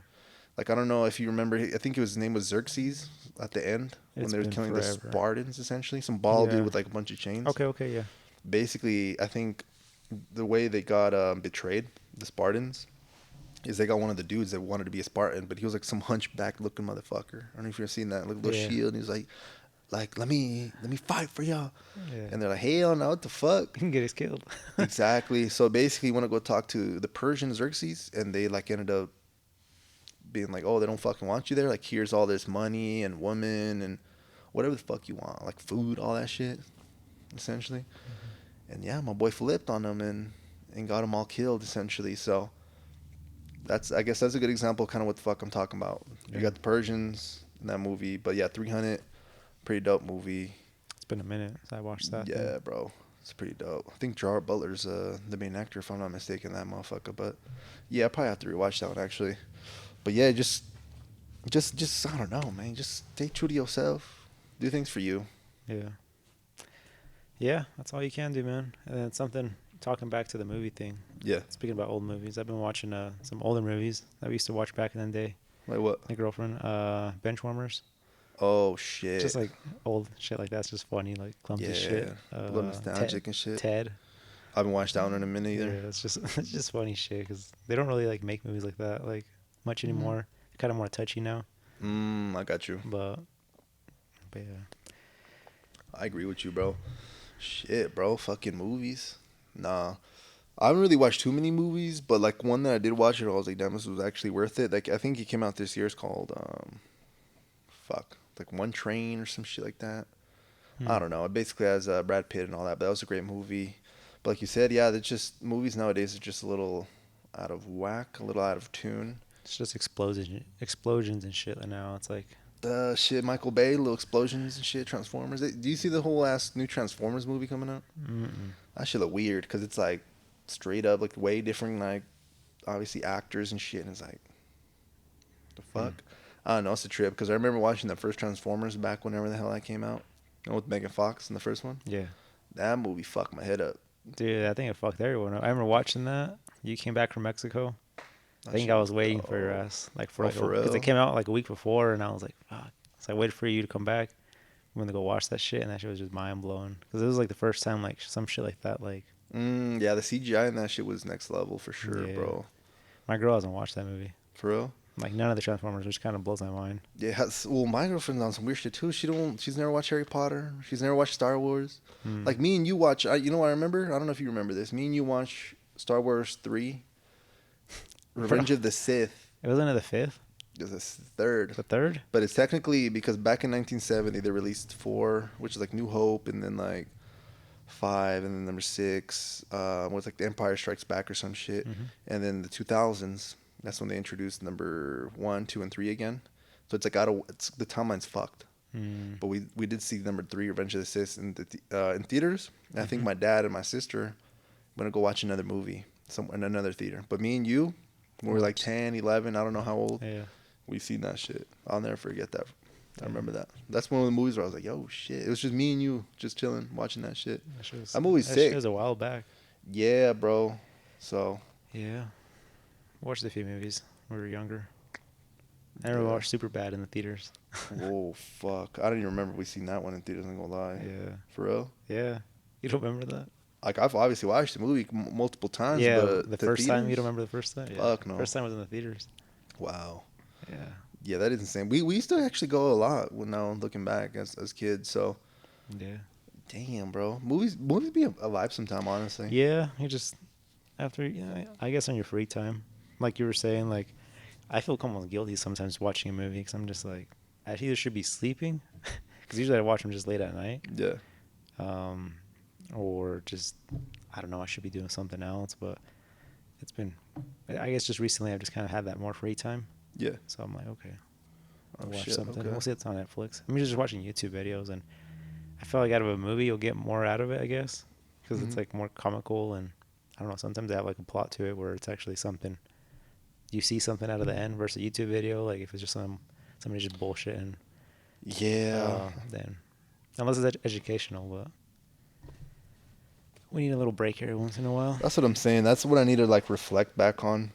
Speaker 2: Like, I don't know if you remember, I think his name was Xerxes at the end when
Speaker 1: It's
Speaker 2: they were
Speaker 1: been
Speaker 2: killing the
Speaker 1: forever.
Speaker 2: Spartans, essentially. Some bald dude
Speaker 1: Yeah.
Speaker 2: with like a bunch of chains.
Speaker 1: Okay. Okay. Yeah.
Speaker 2: Basically, I think the way they got betrayed, the Spartans, is they got one of the dudes that wanted to be a Spartan, but he was like some hunchback looking motherfucker. I don't know if you've seen that. Like, little
Speaker 1: Yeah.
Speaker 2: shield, and he's like, let me fight for y'all.
Speaker 1: Yeah.
Speaker 2: And they're like, hell no, what the fuck?
Speaker 1: He can get us killed.
Speaker 2: Exactly. So basically, you want to go talk to the Persian Xerxes, and they like ended up being like, oh, they don't fucking want you there. Like, here's all this money and women and whatever the fuck you want, like food, all that shit, essentially. And yeah, my boy flipped on them and got them all killed, essentially. So I guess that's a good example, of kind of what the fuck I'm talking about. You
Speaker 1: Yeah.
Speaker 2: got the Persians in that movie, but yeah, 300, pretty dope movie.
Speaker 1: It's been a minute since I watched that thing.
Speaker 2: Yeah, bro. It's pretty dope. I think Gerard Butler's the main actor, if I'm not mistaken, that motherfucker. But yeah, I probably have to rewatch that one actually. But yeah, just I don't know, man. Just stay true to yourself. Do things for you.
Speaker 1: Yeah. Yeah. That's all you can do, man. And then something talking back to the movie thing.
Speaker 2: Yeah.
Speaker 1: Speaking about old movies, I've been watching some older movies that we used to watch back in the day.
Speaker 2: Like what?
Speaker 1: My girlfriend, Benchwarmers.
Speaker 2: Oh
Speaker 1: Just
Speaker 2: shit.
Speaker 1: like old shit like that's just funny, like clumsy shit.
Speaker 2: Yeah. A little nostalgic and shit.
Speaker 1: Ted.
Speaker 2: I haven't watched that one in a minute either.
Speaker 1: Yeah, it's just it's just funny shit because they don't really like make movies like that like much anymore. Kind of more touchy now,
Speaker 2: I got you.
Speaker 1: but yeah,
Speaker 2: I agree with you, bro. Shit, bro. Fucking movies. Nah. I haven't really watched too many movies, but like one that I did watch it, I was like, damn, this was actually worth it. Like I think it came out this year. It's called fuck, like One Train or some shit like that.
Speaker 1: Hmm.
Speaker 2: I don't know. It basically has Brad Pitt and all that, but that was a great movie. But like you said, yeah, it's just movies nowadays are just a little out of whack, a little out of tune.
Speaker 1: It's just explosions and shit. And now it's like,
Speaker 2: The shit, Michael Bay, little explosions and shit, Transformers. Do you see the whole ass new Transformers movie coming out?
Speaker 1: mm-mm.
Speaker 2: That shit look weird because it's like straight up like way different, like obviously actors and shit. And it's like the
Speaker 1: Hmm.
Speaker 2: fuck. I don't know. It's a trip because I remember watching the first Transformers back whenever the hell that came out. You know, with Megan Fox in the first one.
Speaker 1: Yeah,
Speaker 2: That movie fucked my head up.
Speaker 1: dude, I think it fucked everyone up. I remember watching that. You came back from Mexico. I
Speaker 2: That
Speaker 1: think
Speaker 2: shit
Speaker 1: I
Speaker 2: was
Speaker 1: was waiting for your
Speaker 2: dope.
Speaker 1: ass, like for
Speaker 2: Oh,
Speaker 1: like
Speaker 2: for
Speaker 1: because it
Speaker 2: real?
Speaker 1: came out like a week before, and I was like, fuck. So I waited for you to come back. I'm gonna go watch that shit, and that shit was just mind blowing because it was like the first time like some shit like that. Like,
Speaker 2: Yeah, the CGI in that shit was next level for sure,
Speaker 1: yeah,
Speaker 2: bro.
Speaker 1: my girl hasn't watched that movie.
Speaker 2: For real?
Speaker 1: Like none of the Transformers, which kind of blows my mind.
Speaker 2: Yeah. Well, my girlfriend's on some weird shit too. She's never watched Harry Potter. She's never watched Star Wars.
Speaker 1: Hmm.
Speaker 2: Like me and you watch. You know what I remember? I don't know if you remember this. Me and you watch Star Wars 3,
Speaker 1: Bro,
Speaker 2: Revenge of the Sith.
Speaker 1: it wasn't it the fifth,
Speaker 2: Is the third,
Speaker 1: the third.
Speaker 2: but it's technically because back in 1970 they released 4, which is like New Hope, and then like 5, and then number 6 was like The Empire Strikes Back or some shit,
Speaker 1: Mm-hmm.
Speaker 2: and then the 2000s. That's when they introduced number 1, 2, and 3 again. So it's like the timeline's fucked.
Speaker 1: Mm.
Speaker 2: But we did see number 3, Revenge of the Sith, in theaters. And I think
Speaker 1: Mm-hmm.
Speaker 2: my dad and my sister are gonna go watch another movie in another theater. But me and you, when we were like
Speaker 1: Watch.
Speaker 2: 10, 11, I don't know how old,
Speaker 1: Yeah,
Speaker 2: we seen that shit. I'll never forget that. I
Speaker 1: yeah.
Speaker 2: remember that. That's one of the movies where I was like, yo, shit. It was just me and you just chilling, watching that shit. That movie's
Speaker 1: That shit
Speaker 2: sick.
Speaker 1: was a while back.
Speaker 2: Yeah, bro. So,
Speaker 1: Yeah, watched a few movies when we were younger. I never
Speaker 2: yeah.
Speaker 1: watched Super Bad in the theaters.
Speaker 2: Whoa, fuck. I don't even remember we seen that one in theaters, I'm gonna lie.
Speaker 1: Yeah,
Speaker 2: For real?
Speaker 1: yeah. You don't remember that?
Speaker 2: Like, I've obviously watched the movie multiple times,
Speaker 1: Yeah,
Speaker 2: but
Speaker 1: the
Speaker 2: the
Speaker 1: first time. You don't
Speaker 2: theaters?
Speaker 1: remember the first time? Yeah,
Speaker 2: Fuck no.
Speaker 1: first time was in the theaters.
Speaker 2: Wow.
Speaker 1: Yeah,
Speaker 2: Yeah, that is insane. We used to actually go a lot when now looking back as kids. So,
Speaker 1: yeah,
Speaker 2: damn, bro. Movies be a vibe sometime, honestly.
Speaker 1: yeah. You just after, I guess on your free time, like you were saying, like I feel almost guilty sometimes watching a movie because I'm just like I either should be sleeping because usually I watch them just late at night,
Speaker 2: Yeah.
Speaker 1: um, or just I don't know. I should be doing something else, but it's been I guess just recently I've just kind of had that more free time.
Speaker 2: Yeah.
Speaker 1: So I'm like, okay,
Speaker 2: Oh
Speaker 1: I'll watch
Speaker 2: shit.
Speaker 1: something.
Speaker 2: Okay.
Speaker 1: We'll see it's on Netflix. I'm just watching YouTube videos, and I feel like out of a movie you'll get more out of it, I guess, because it's
Speaker 2: Mhm.
Speaker 1: like more comical, and I don't know. Sometimes they have like a plot to it where it's actually something. You see something out of the end versus a YouTube video. Like if it's just somebody just bullshitting,
Speaker 2: Yeah.
Speaker 1: then unless it's educational, but we need a little break every once in a while.
Speaker 2: That's what I'm saying. That's what I need to like reflect back on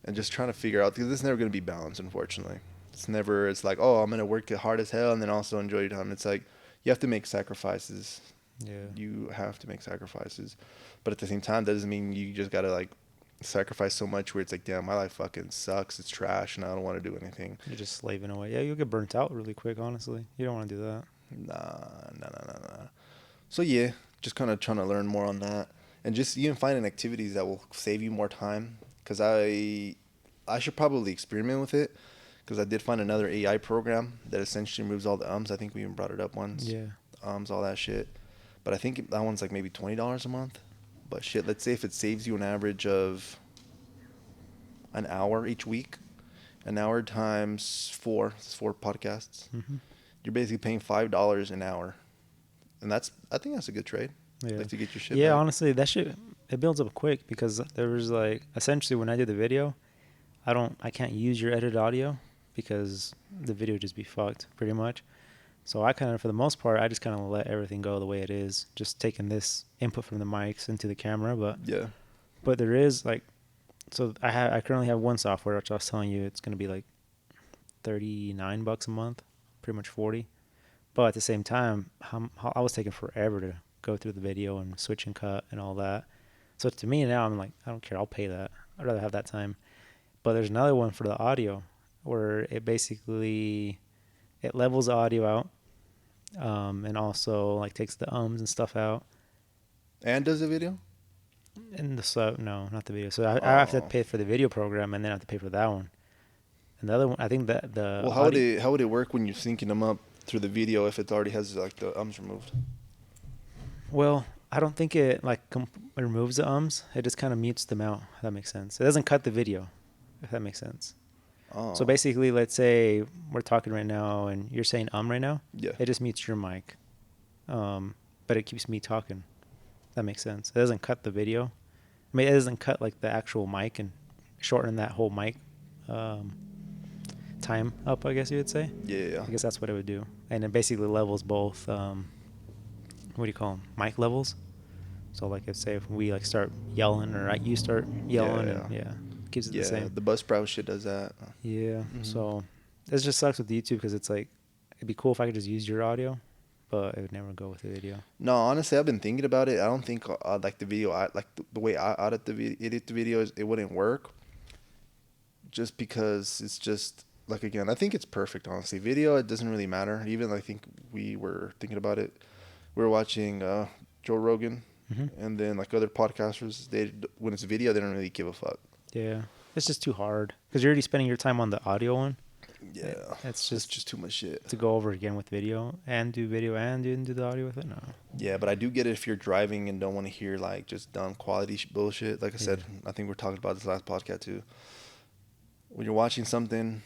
Speaker 2: and just trying to figure out because it's never gonna be balanced, unfortunately. It's never. It's like, oh, I'm gonna work hard as hell and then also enjoy your time. It's like you have to make sacrifices.
Speaker 1: Yeah.
Speaker 2: You have to make sacrifices, but at the same time, that doesn't mean you just gotta like sacrifice so much where it's like, damn, my life fucking sucks. It's trash, and I don't want to do anything.
Speaker 1: You're just slaving away. Yeah, you'll get burnt out really quick, honestly. You don't want to do that.
Speaker 2: Nah. So yeah, just kind of trying to learn more on that, and just even finding activities that will save you more time. Cause I should probably experiment with it, cause I did find another AI program that essentially removes all the ums. I think we even brought it up once.
Speaker 1: Yeah.
Speaker 2: All that shit. But I think that one's like maybe $20 a month. But shit, let's say if it saves you an average of an hour each week, an hour times 4, it's 4 podcasts.
Speaker 1: Hmm.
Speaker 2: You're basically paying $5 an hour, and I think that's a good trade.
Speaker 1: Yeah.
Speaker 2: Like to get your shit
Speaker 1: Yeah,
Speaker 2: back.
Speaker 1: honestly, that shit it builds up quick because there was like essentially when I did the video, I can't use your edited audio because the video would just be fucked pretty much. So I kind of for the most part I just kind of let everything go the way it is, just taking this input from the mics into the camera,
Speaker 2: Yeah.
Speaker 1: but there is like so I currently have one software which I was telling you it's going to be like $39 a month, pretty much 40. But at the same time, I was taking forever to go through the video and switch and cut and all that. So to me now, I'm like, I don't care. I'll pay that. I'd rather have that time. But there's another one for the audio where it basically it levels the audio out and also like takes the ums and stuff out.
Speaker 2: And does a video?
Speaker 1: And the so no, not the video. So I have to
Speaker 2: Oh.
Speaker 1: pay for the video program, and then I have to pay for that one. And the other one, I think that the
Speaker 2: Well,
Speaker 1: audio.
Speaker 2: how would it work when you're syncing them up through the video if it already has like the ums removed?
Speaker 1: Well, I don't think it like removes the ums. It just kind of mutes them out. If that makes sense. It doesn't cut the video. If that makes sense. So
Speaker 2: Oh.
Speaker 1: basically, let's say we're talking right now, and you're saying right now.
Speaker 2: Yeah.
Speaker 1: It just mutes your mic, but it keeps me talking. That makes sense. It doesn't cut the video. I mean, it doesn't cut like the actual mic and shorten that whole mic um, time up. I guess you would say.
Speaker 2: Yeah. Yeah.
Speaker 1: I guess that's what it would do, and it basically levels both. What do you call them? Mic levels. So like if we like start yelling or you start yelling
Speaker 2: Yeah.
Speaker 1: and keeps it the
Speaker 2: Yeah.
Speaker 1: same.
Speaker 2: The Buzzsprout shit does that.
Speaker 1: Yeah.
Speaker 2: Hmm.
Speaker 1: So it just sucks with YouTube because it's like it'd be cool if I could just use your audio, but it would never go with the video.
Speaker 2: No, honestly, I've been thinking about it. I don't think like the video, like the way I edit the videos, it wouldn't work. Just because it's just like again, I think it's perfect. Honestly, video it doesn't really matter. Even I think we were thinking about it. We were watching Joe Rogan,
Speaker 1: Mm-hmm.
Speaker 2: and then like other podcasters. They when it's video, they don't really give a fuck.
Speaker 1: Yeah. It's just too hard because you're already spending your time on the audio one.
Speaker 2: Yeah,
Speaker 1: It's
Speaker 2: it's
Speaker 1: just
Speaker 2: just too much shit.
Speaker 1: to go over again with video and do video and do the audio with it. No.
Speaker 2: Yeah, but I do get it if you're driving and don't want to hear like just dumb quality bullshit. Like I said,
Speaker 1: Yeah.
Speaker 2: I think we're talking about this last podcast too. When you're watching something,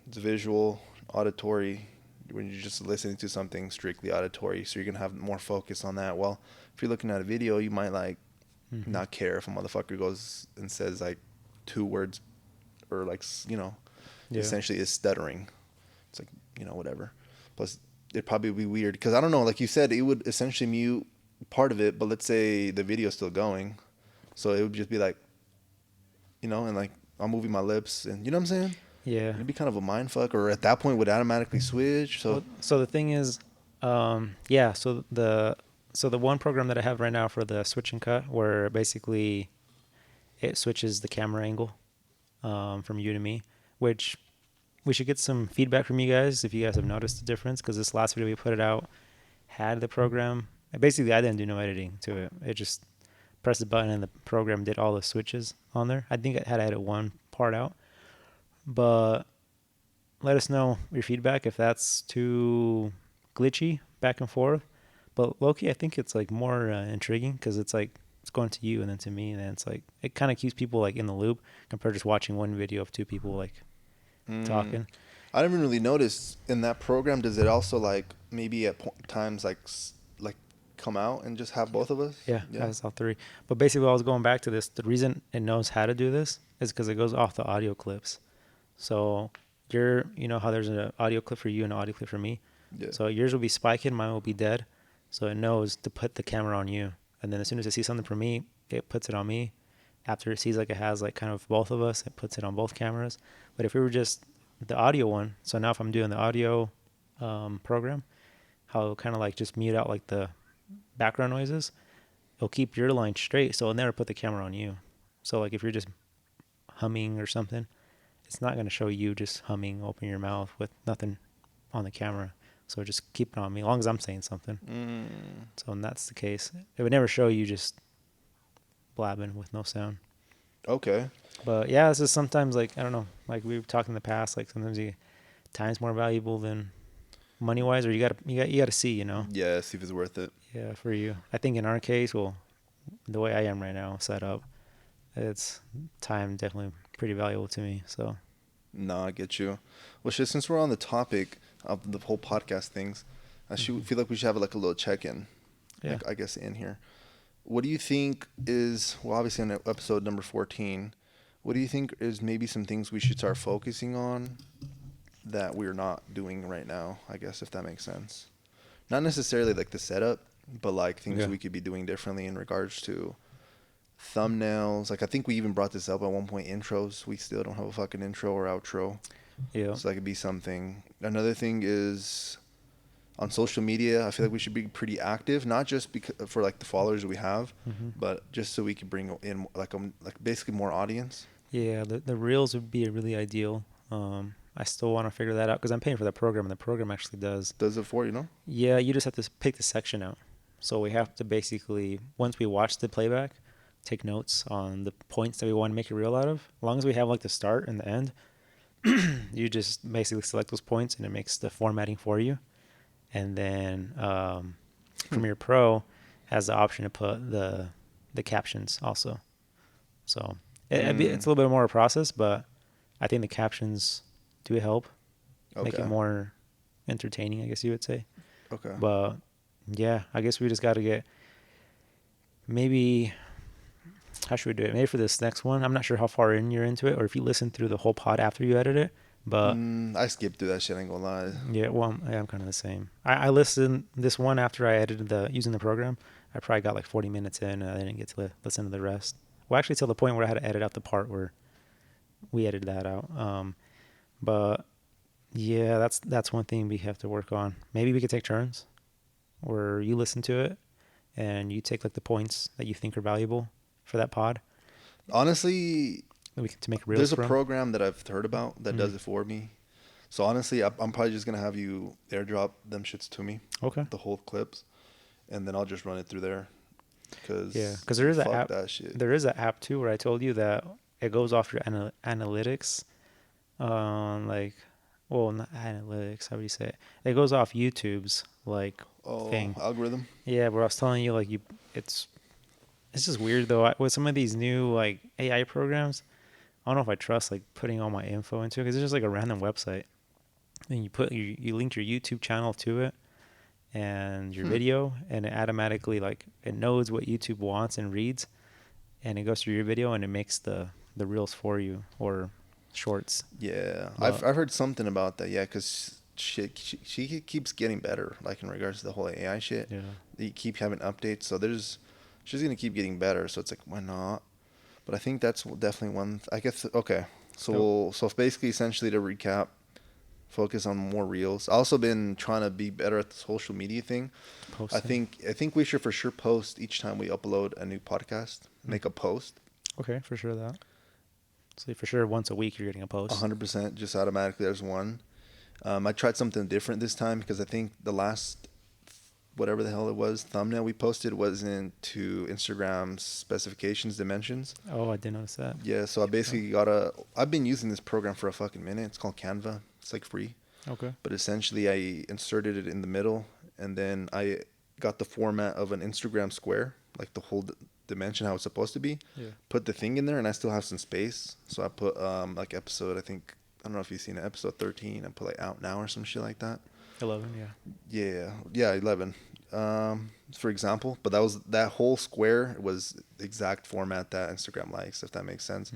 Speaker 2: it's visual, auditory. When you're just listening to something strictly auditory, so you're gonna have more focus on that. Well, if you're looking at a video, you might like
Speaker 1: Mm-hmm.
Speaker 2: not care if a motherfucker goes and says like two words or like
Speaker 1: Yeah.
Speaker 2: essentially is stuttering. It's like whatever. Plus, it'd probably be weird because I don't know. Like you said, it would essentially mute part of it, but let's say the video's still going, so it would just be like and like I'm moving my lips, and you know what I'm saying.
Speaker 1: Yeah.
Speaker 2: It'd be kind of a mind fuck, or at that point would automatically switch. So
Speaker 1: Well, so the thing is, yeah. So the one program that I have right now for the switch and cut, where basically it switches the camera angle from you to me, which we should get some feedback from you guys if you guys have noticed the difference. Because this last video we put it out had the program. Basically, I didn't do no editing to it. It just pressed the button and the program did all the switches on there. I think it had to edit one part out, but let us know your feedback if that's too glitchy back and forth. But Loki, I think it's like more intriguing because it's like it's going to you and then to me, and then it's like it kind of keeps people like in the loop compared to just watching one video of two people like talking.
Speaker 2: I didn't really notice in that program. Does it also like maybe at times like like come out and just have both of us?
Speaker 1: Yeah,
Speaker 2: Yeah.
Speaker 1: that's all three. But basically, I was going back to this. The reason it knows how to do this is because it goes off the audio clips. So you know how there's an audio clip for you and an audio clip for me.
Speaker 2: Yeah.
Speaker 1: So yours will be spiking, mine will be dead. So it knows to put the camera on you. And then as soon as it sees something from me, it puts it on me. After it sees like it has like kind of both of us, it puts it on both cameras. But if we were just the audio one, so now if I'm doing the audio program, how it'll kind of like just mute out like the background noises, it'll keep your line straight. So it'll never put the camera on you. So like if you're just humming or something, it's not going to show you just humming, open your mouth with nothing on the camera. So just keep it on me as long as I'm saying something. So when that's the case, it would never show you just blabbing with no sound.
Speaker 2: Okay.
Speaker 1: But yeah, it's just sometimes like I don't know, like we've talked in the past, like sometimes time's more valuable than money wise, or you gotta see,
Speaker 2: Yeah. See if it's worth it.
Speaker 1: Yeah, for you. I think in our case, well, the way I am right now set up, it's time definitely pretty valuable to me. So
Speaker 2: No, I get you. Well, shit. Since we're on the topic of the whole podcast things, I should feel like we should have like a little check-in.
Speaker 1: yeah.
Speaker 2: Like, I guess in here. What do you think is obviously on episode number 14? What do you think is maybe some things we should start focusing on that we're not doing right now? I guess if that makes sense. Not necessarily like the setup, but like things
Speaker 1: Yeah.
Speaker 2: we could be doing differently in regards to thumbnails. Like I think we even brought this up at one point. Intros. We still don't have a fucking intro or outro.
Speaker 1: Yeah.
Speaker 2: So that could be something. Another thing is on social media. I feel like we should be pretty active, not just because for like the followers we have, but just so we can bring in like basically more audience.
Speaker 1: Yeah, the reels would be really ideal. I still want to figure that out because I'm paying for the program, and the program actually does.
Speaker 2: Does it for you, know?
Speaker 1: Yeah, you just have to pick the section out. So we have to basically, once we watch the playback, take notes on the points that we want to make a reel out of. As long as we have like the start and the end, you just basically select those points and it makes the formatting for you. And then
Speaker 2: Hmm.
Speaker 1: Premiere Pro has the option to put the captions also. So it's
Speaker 2: Mm,
Speaker 1: a little bit more a process, but I think the captions do help make it
Speaker 2: okay.
Speaker 1: more entertaining, I guess you would say.
Speaker 2: Okay.
Speaker 1: But yeah, I guess we just got to get maybe how should we do it? Maybe for this next one, I'm not sure how far in you're into it, or if you listen through the whole pod after you edit it. But
Speaker 2: I skipped through that shit. I ain't gonna lie.
Speaker 1: yeah, well, I'm kind of the same. I listened this one after I edited the using the program. I probably got like 40 minutes in, and I didn't get to listen to the rest. Well, actually, till the point where I had to edit out the part where we edited that out. But yeah, that's one thing we have to work on. Maybe we could take turns, where you listen to it and you take like the points that you think are valuable for that pod,
Speaker 2: Honestly,
Speaker 1: and we can to make reels
Speaker 2: there's a
Speaker 1: from.
Speaker 2: program that I've heard about that
Speaker 1: Mm.
Speaker 2: does it for me. So honestly, I'm probably just gonna have you airdrop them shits to me,
Speaker 1: Okay.
Speaker 2: the whole clips, and then I'll just run it through there.
Speaker 1: Yeah,
Speaker 2: Cause
Speaker 1: because there is an
Speaker 2: fuck
Speaker 1: app.
Speaker 2: that shit.
Speaker 1: There is an app too where I told you that it goes off your analytics. Like, well, not analytics. How would you say it? It goes off YouTube's like
Speaker 2: Oh,
Speaker 1: thing.
Speaker 2: algorithm.
Speaker 1: Yeah, where I was telling you like it's it's just weird though. With some of these new like AI programs, I don't know if I trust like putting all my info into it because it's just like a random website, and you link your YouTube channel to it and your
Speaker 2: Hmm.
Speaker 1: video, and it automatically like it knows what YouTube wants and reads, and it goes through your video and it makes the reels for you or shorts.
Speaker 2: Yeah, I've
Speaker 1: But
Speaker 2: I've heard something about that. Yeah, cause she keeps getting better. Like in regards to the whole AI shit,
Speaker 1: yeah,
Speaker 2: they keep having updates. So she's gonna keep getting better. So it's like why not? But I think that's definitely one. I guess okay.
Speaker 1: so
Speaker 2: So basically, essentially to recap, focus on more reels. I also been trying to be better at the social media thing.
Speaker 1: posting.
Speaker 2: I think we should for sure post each time we upload a new podcast.
Speaker 1: Mm.
Speaker 2: Make a post.
Speaker 1: Okay, for sure that. So for sure, once a week you're getting a post.
Speaker 2: 100% just automatically there's one. I tried something different this time because I think the last whatever the hell it was thumbnail we posted wasn't to Instagram's specifications dimensions.
Speaker 1: Oh, I didn't notice that.
Speaker 2: Yeah, so I basically got a. I've been using this program for a fucking minute. It's called Canva. It's like free,
Speaker 1: Okay.
Speaker 2: but essentially I inserted it in the middle, and then I got the format of an Instagram square, like the whole dimension how it's supposed to be.
Speaker 1: Yeah.
Speaker 2: Put the thing in there, and I still have some space. So I put like episode. I think I don't know if you've seen it, episode 13. I put like out now or some shit like that.
Speaker 1: 11. Yeah.
Speaker 2: Yeah, 11. For example, but that whole square was the exact format that Instagram likes, if that makes sense.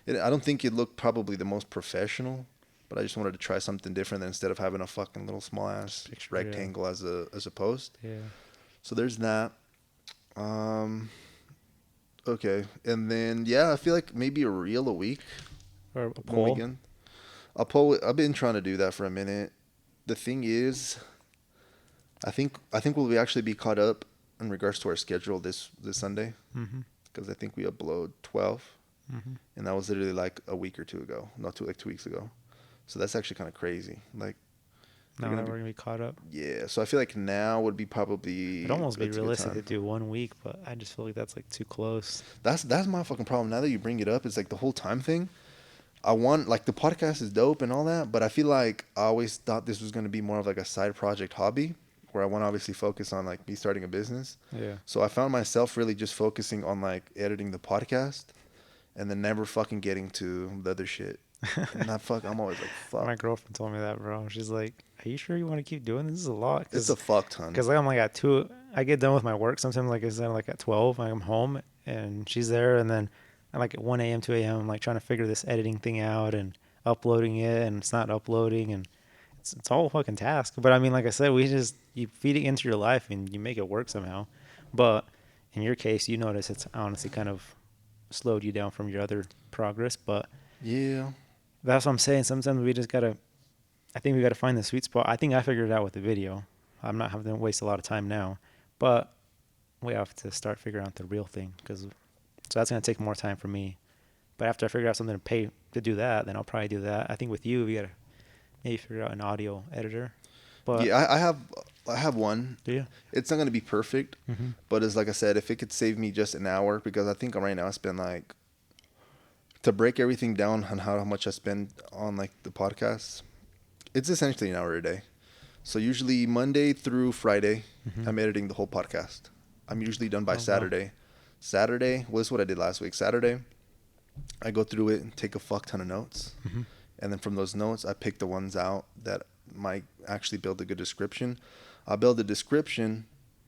Speaker 1: Mm.
Speaker 2: I don't think it looked probably the most professional, but I just wanted to try something different than instead of having a fucking little small ass
Speaker 1: Picture. Yeah.
Speaker 2: rectangle as a post.
Speaker 1: Yeah.
Speaker 2: So there's that. Um, okay, and then yeah, I feel like maybe a reel a week
Speaker 1: Or a
Speaker 2: when we
Speaker 1: poll.
Speaker 2: get. I've been trying to do that for a minute. The thing is, I think we'll actually be caught up in regards to our schedule this Sunday
Speaker 1: Mm-hmm.
Speaker 2: because I think we upload 12,
Speaker 1: Mm-hmm.
Speaker 2: and that was literally like a week or two ago, not two like 2 weeks ago. So that's actually kind of crazy. Like they're
Speaker 1: Now
Speaker 2: gonna
Speaker 1: that
Speaker 2: be
Speaker 1: we're gonna be caught up,
Speaker 2: yeah. So I feel like now would be
Speaker 1: it'd
Speaker 2: probably
Speaker 1: almost be
Speaker 2: it's a good
Speaker 1: realistic to
Speaker 2: time.
Speaker 1: do 1 week, but I just feel like that's like too close.
Speaker 2: That's my fucking problem. Now that you bring it up, it's like the whole time thing. I want like the podcast is dope and all that, but I feel like I always thought this was gonna be more of like a side project hobby where I want to obviously focus on like me starting a business.
Speaker 1: Yeah.
Speaker 2: So I found myself really just focusing on like editing the podcast and then never fucking getting to the other shit. And that fuck, I'm always like,
Speaker 1: My
Speaker 2: fuck.
Speaker 1: girlfriend told me that, bro. She's like, "Are you sure you want to keep doing this? This is a lot."
Speaker 2: It's a fuck ton.
Speaker 1: Cause like I'm like at 2, I get done with my work sometimes. Like I said, like at 12, I'm home and she's there, and then I'm like at 1 a.m., 2 a.m. I'm like trying to figure this editing thing out and uploading it, and it's not uploading, and it's all a fucking task. But I mean, like I said, you feed it into your life and you make it work somehow. But in your case, you notice it's honestly kind of slowed you down from your other progress. But
Speaker 2: Yeah.
Speaker 1: that's what I'm saying. Sometimes we just gotta. I think we gotta find the sweet spot. I think I figured it out with the video. I'm not having to waste a lot of time now, but we have to start figuring out the real thing because so that's gonna take more time for me. But after I figure out something to pay to do that, then I'll probably do that. I think with you, we gotta maybe figure out an audio editor. But
Speaker 2: Yeah, I have one.
Speaker 1: do you?
Speaker 2: It's not gonna be perfect,
Speaker 1: Mm-hmm.
Speaker 2: but as like I said, if it could save me just an hour, because I think right now I spend like to break everything down on how much I spend on like the podcasts. It's essentially an hour a day. So usually Monday through Friday,
Speaker 1: Mm-hmm.
Speaker 2: I'm editing the whole podcast. I'm usually done by
Speaker 1: Oh wow.
Speaker 2: Saturday. Saturday was what I did last week. Saturday, I go through it and take a fuck ton of notes.
Speaker 1: Mm-hmm.
Speaker 2: And then from those notes, I pick the ones out that might actually build a good description. I'll build a description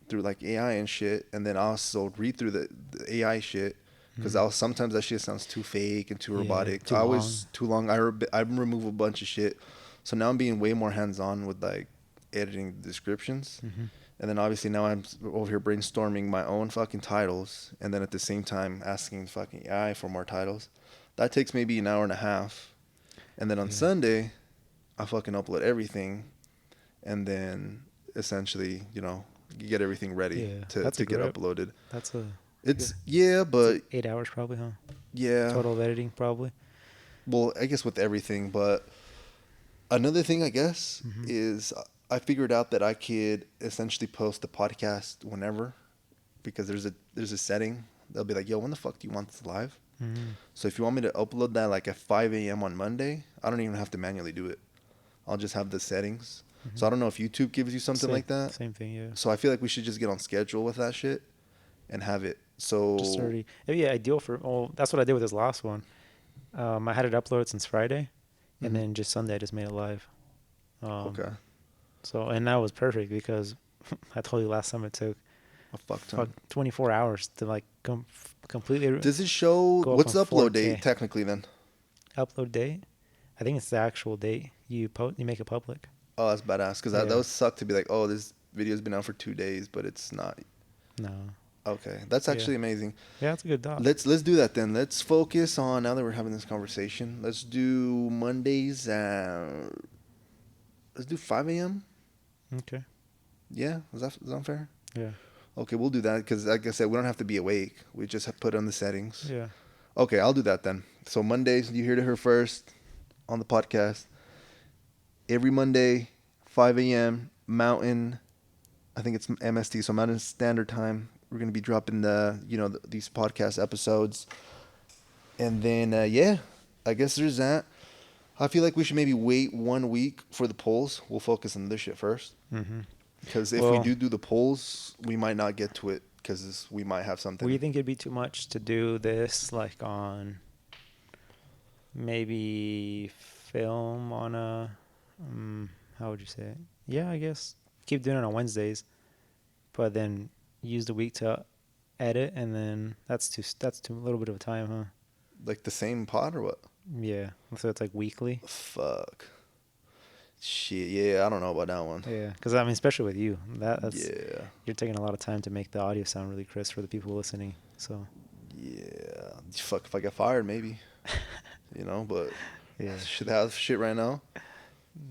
Speaker 2: through like AI and shit, and then I'll also read through the AI shit because
Speaker 1: Mm-hmm.
Speaker 2: I'll sometimes that shit sounds too fake and too
Speaker 1: Yeah,
Speaker 2: robotic.
Speaker 1: too
Speaker 2: I
Speaker 1: long.
Speaker 2: always too long. I remove a bunch of shit, so now I'm being way more hands on with like editing the descriptions.
Speaker 1: Mm-hmm.
Speaker 2: And then obviously now I'm over here brainstorming my own fucking titles, and then at the same time asking fucking AI for more titles. That takes maybe an hour and a half, and then on
Speaker 1: Yeah.
Speaker 2: Sunday, I fucking upload everything, and then essentially, you get everything ready
Speaker 1: Yeah.
Speaker 2: to,
Speaker 1: That's a
Speaker 2: to get
Speaker 1: grip.
Speaker 2: uploaded.
Speaker 1: That's a good.
Speaker 2: It's, yeah,
Speaker 1: It's like
Speaker 2: but
Speaker 1: 8 hours probably, huh?
Speaker 2: yeah,
Speaker 1: Total of editing probably.
Speaker 2: well, I guess with everything, but another thing I guess
Speaker 1: Mm-hmm.
Speaker 2: is I figured out that I could essentially post the podcast whenever because there's a setting. They'll be like, "Yo, when the fuck do you want this live?"
Speaker 1: Mm-hmm.
Speaker 2: So if you want me to upload that like at 5 a.m. on Monday, I don't even have to manually do it. I'll just have the settings.
Speaker 1: Mm-hmm.
Speaker 2: So I don't know if YouTube gives you something
Speaker 1: Same.
Speaker 2: like that.
Speaker 1: Same thing. Yeah.
Speaker 2: So I feel like we should just get on schedule with that shit and have it.
Speaker 1: Just
Speaker 2: So
Speaker 1: already. Yeah. Ideal for. Oh, that's what I did with this last one. I had it uploaded since Friday, and
Speaker 2: mhm.
Speaker 1: then just Sunday I just made it live. Um.
Speaker 2: Okay,
Speaker 1: So and that was perfect because I told you last time it took
Speaker 2: a fuck
Speaker 1: fuck
Speaker 2: ton.
Speaker 1: 24 hours to like completely
Speaker 2: Does it show
Speaker 1: go up
Speaker 2: what's
Speaker 1: on
Speaker 2: the upload date
Speaker 1: 4K.
Speaker 2: technically then?
Speaker 1: Upload date. I think it's the actual date you make it public.
Speaker 2: Oh, that's badass. Because that
Speaker 1: Yeah.
Speaker 2: would suck to be like, oh, this video's been out for 2 days, but it's not.
Speaker 1: No.
Speaker 2: Okay, that's
Speaker 1: Yeah.
Speaker 2: actually amazing.
Speaker 1: Yeah, it's a good doc.
Speaker 2: Let's do that then. Let's focus on now that we're having this conversation. Let's do Mondays. Let's do 5 a.m.
Speaker 1: Okay.
Speaker 2: Yeah, is that fair?
Speaker 1: Yeah.
Speaker 2: Okay, we'll do that because, like I said, we don't have to be awake. We just have put on the settings.
Speaker 1: Yeah.
Speaker 2: Okay, I'll do that then. So Mondays, you heard it here first on the podcast. Every Monday, 5 a.m. Mountain. I think it's MST, so Mountain Standard Time. We're gonna be dropping these podcast episodes, and then yeah, I guess there's that. I feel like we should maybe wait 1 week for the polls. We'll focus on this shit first.
Speaker 1: Mm-hmm.
Speaker 2: Because if we
Speaker 1: Well,
Speaker 2: do the polls, we might not get to it because we might have
Speaker 1: do you
Speaker 2: something.
Speaker 1: think it'd be too much to do this like on maybe film on a how would you say it? Yeah, I guess keep doing it on Wednesdays, but then use the week to edit, and then that's too a little bit of a time, huh?
Speaker 2: Like the same pod or what?
Speaker 1: Yeah, so it's like weekly.
Speaker 2: Fuck. Shit, yeah, I don't know about that one.
Speaker 1: Yeah, because I mean, especially with you, that's
Speaker 2: Yeah,
Speaker 1: you're taking a lot of time to make the audio sound really crisp for the people listening. So
Speaker 2: yeah. Fuck, if I get fired, maybe. But
Speaker 1: yeah,
Speaker 2: should have shit right now.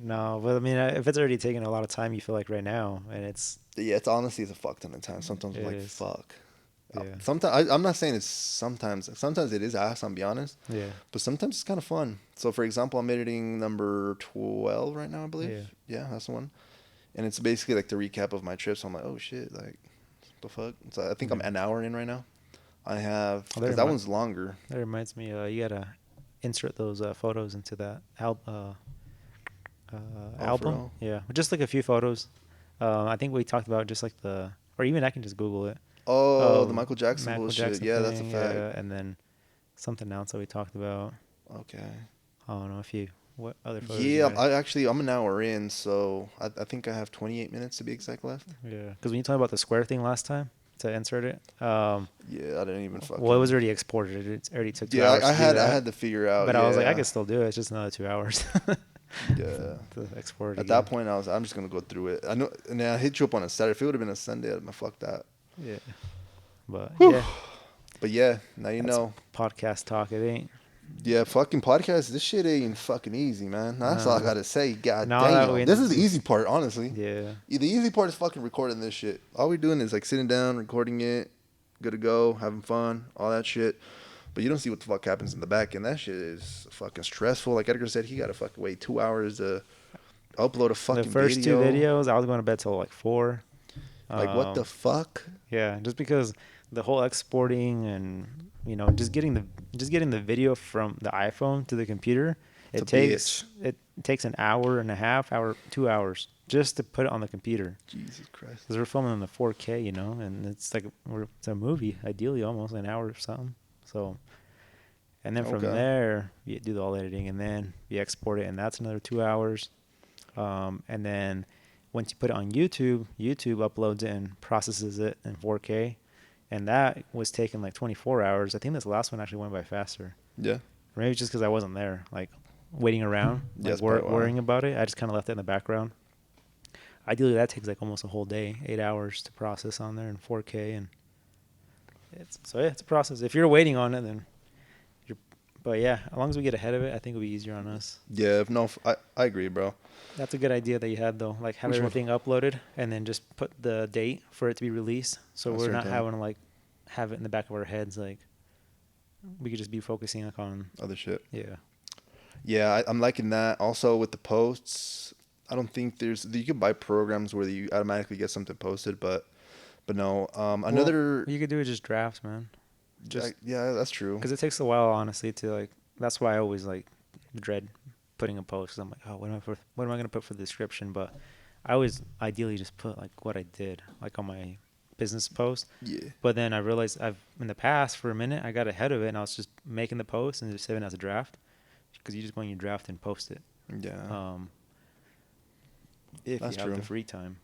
Speaker 1: no, but I mean, if it's already taking a lot of time, you feel like right now, and
Speaker 2: Yeah, it's honestly it's a fuck ton of time. Sometimes I'm
Speaker 1: it
Speaker 2: like,
Speaker 1: is.
Speaker 2: fuck.
Speaker 1: Yeah,
Speaker 2: Sometimes I'm not saying it's sometimes. Sometimes it is ass. I'm be honest.
Speaker 1: yeah,
Speaker 2: But sometimes it's kind of fun. So for example, I'm editing number 12 right now, I believe.
Speaker 1: yeah.
Speaker 2: Yeah, that's the one. And it's basically like the recap of my trip. So I'm like, oh shit, like, the fuck. So I think I'm
Speaker 1: Yeah.
Speaker 2: an hour in right now. I have
Speaker 1: Oh,
Speaker 2: because that one's longer.
Speaker 1: that reminds me. You gotta insert those photos into that
Speaker 2: Oh, for
Speaker 1: album.
Speaker 2: real?
Speaker 1: Yeah, just like a few photos. I think we talked about just like or even I can just Google it.
Speaker 2: Oh, the
Speaker 1: Of
Speaker 2: Michael Jackson
Speaker 1: Michael
Speaker 2: bullshit.
Speaker 1: Jackson
Speaker 2: Yeah, that's a
Speaker 1: thing,
Speaker 2: fact.
Speaker 1: yeah, and then something else that we talked about.
Speaker 2: Okay.
Speaker 1: I don't know if you what other photos you
Speaker 2: Yeah,
Speaker 1: got.
Speaker 2: I'm an hour in, so I think I have 28 minutes to be exact left.
Speaker 1: Yeah, because when you talked about the square thing last time to insert it,
Speaker 2: Yeah, I didn't even
Speaker 1: well, it was
Speaker 2: fucking.
Speaker 1: already exported. It already took two
Speaker 2: Yeah,
Speaker 1: hours
Speaker 2: I
Speaker 1: to do
Speaker 2: had I
Speaker 1: that.
Speaker 2: had to figure out.
Speaker 1: But I was like, I
Speaker 2: Yeah,
Speaker 1: could still do it. It's just another 2 hours
Speaker 2: yeah.
Speaker 1: to export it
Speaker 2: At that
Speaker 1: again.
Speaker 2: point, I'm just gonna go through it. I know, and then I hit you up on a Saturday. If it would have been a Sunday, I'd have fucked that.
Speaker 1: Yeah, but
Speaker 2: Whew.
Speaker 1: yeah,
Speaker 2: But yeah, now you
Speaker 1: that's
Speaker 2: know.
Speaker 1: podcast talk. It ain't.
Speaker 2: Yeah, fucking podcast. This shit ain't fucking easy, man. That's all I
Speaker 1: No,
Speaker 2: gotta say. God
Speaker 1: now that we
Speaker 2: damn. This is the easy part, honestly.
Speaker 1: yeah,
Speaker 2: The easy part is fucking recording this shit. All we're doing is like sitting down, recording it, good to go, having fun, all that shit. but you don't see what the fuck happens in the back, and that shit is fucking stressful. Like Edgar said, he got to fucking wait 2 hours to upload a
Speaker 1: The
Speaker 2: fucking
Speaker 1: first two
Speaker 2: video.
Speaker 1: videos, I was going to bed till like 4.
Speaker 2: Like what the
Speaker 1: Um,
Speaker 2: fuck?
Speaker 1: yeah, just because the whole exporting and just getting the video from the iPhone to the computer,
Speaker 2: It's a
Speaker 1: it
Speaker 2: bitch.
Speaker 1: takes it takes an hour and a half, 2 hours just to put it on the computer.
Speaker 2: Jesus Christ.
Speaker 1: Because we're filming in the 4K, and it's like it's a movie, ideally almost an hour or something. So, and then from
Speaker 2: Okay.
Speaker 1: there you do all editing, and then you export it, and that's another 2 hours. And then once you put it on YouTube, YouTube uploads it and processes it in 4K, and that was taking like 24 hours. I think this last one actually went by faster.
Speaker 2: Yeah.
Speaker 1: Or maybe just because I wasn't there, like waiting around,
Speaker 2: Yeah,
Speaker 1: like
Speaker 2: that's probably why.
Speaker 1: worrying about it. I just kind of left it in the background. Ideally, that takes like almost a whole day, 8 hours to process on there in 4K, and it's a process. If you're waiting on it, then you're. But yeah, as long as we get ahead of it, I think it'll be easier on us.
Speaker 2: Yeah, if no, I agree, bro.
Speaker 1: That's a good idea that you had though. Like have
Speaker 2: Which one?
Speaker 1: everything uploaded and then just put the date for it to be released, so
Speaker 2: A
Speaker 1: we're
Speaker 2: certain
Speaker 1: not
Speaker 2: time.
Speaker 1: having to like have it in the back of our heads. Like we could just be focusing like on
Speaker 2: Other shit.
Speaker 1: yeah.
Speaker 2: Yeah, I'm liking that. Also with the posts, I don't think you can buy programs where you automatically get something posted, but no.
Speaker 1: Well,
Speaker 2: Another.
Speaker 1: what you could do is just drafts, man. Just
Speaker 2: Yeah, that's true.
Speaker 1: because it takes a while, honestly, to like. That's why I always like dread putting a post. 'Cause I'm like, oh, what am I gonna put for the description? But I always ideally just put like what I did, like on my business post.
Speaker 2: Yeah.
Speaker 1: But then I realized I've in the past for a minute I got ahead of it and I was just making the post and just saving it as a draft because you just go in your draft and post it.
Speaker 2: Yeah.
Speaker 1: Um, if
Speaker 2: That's
Speaker 1: you have
Speaker 2: true.
Speaker 1: the free time.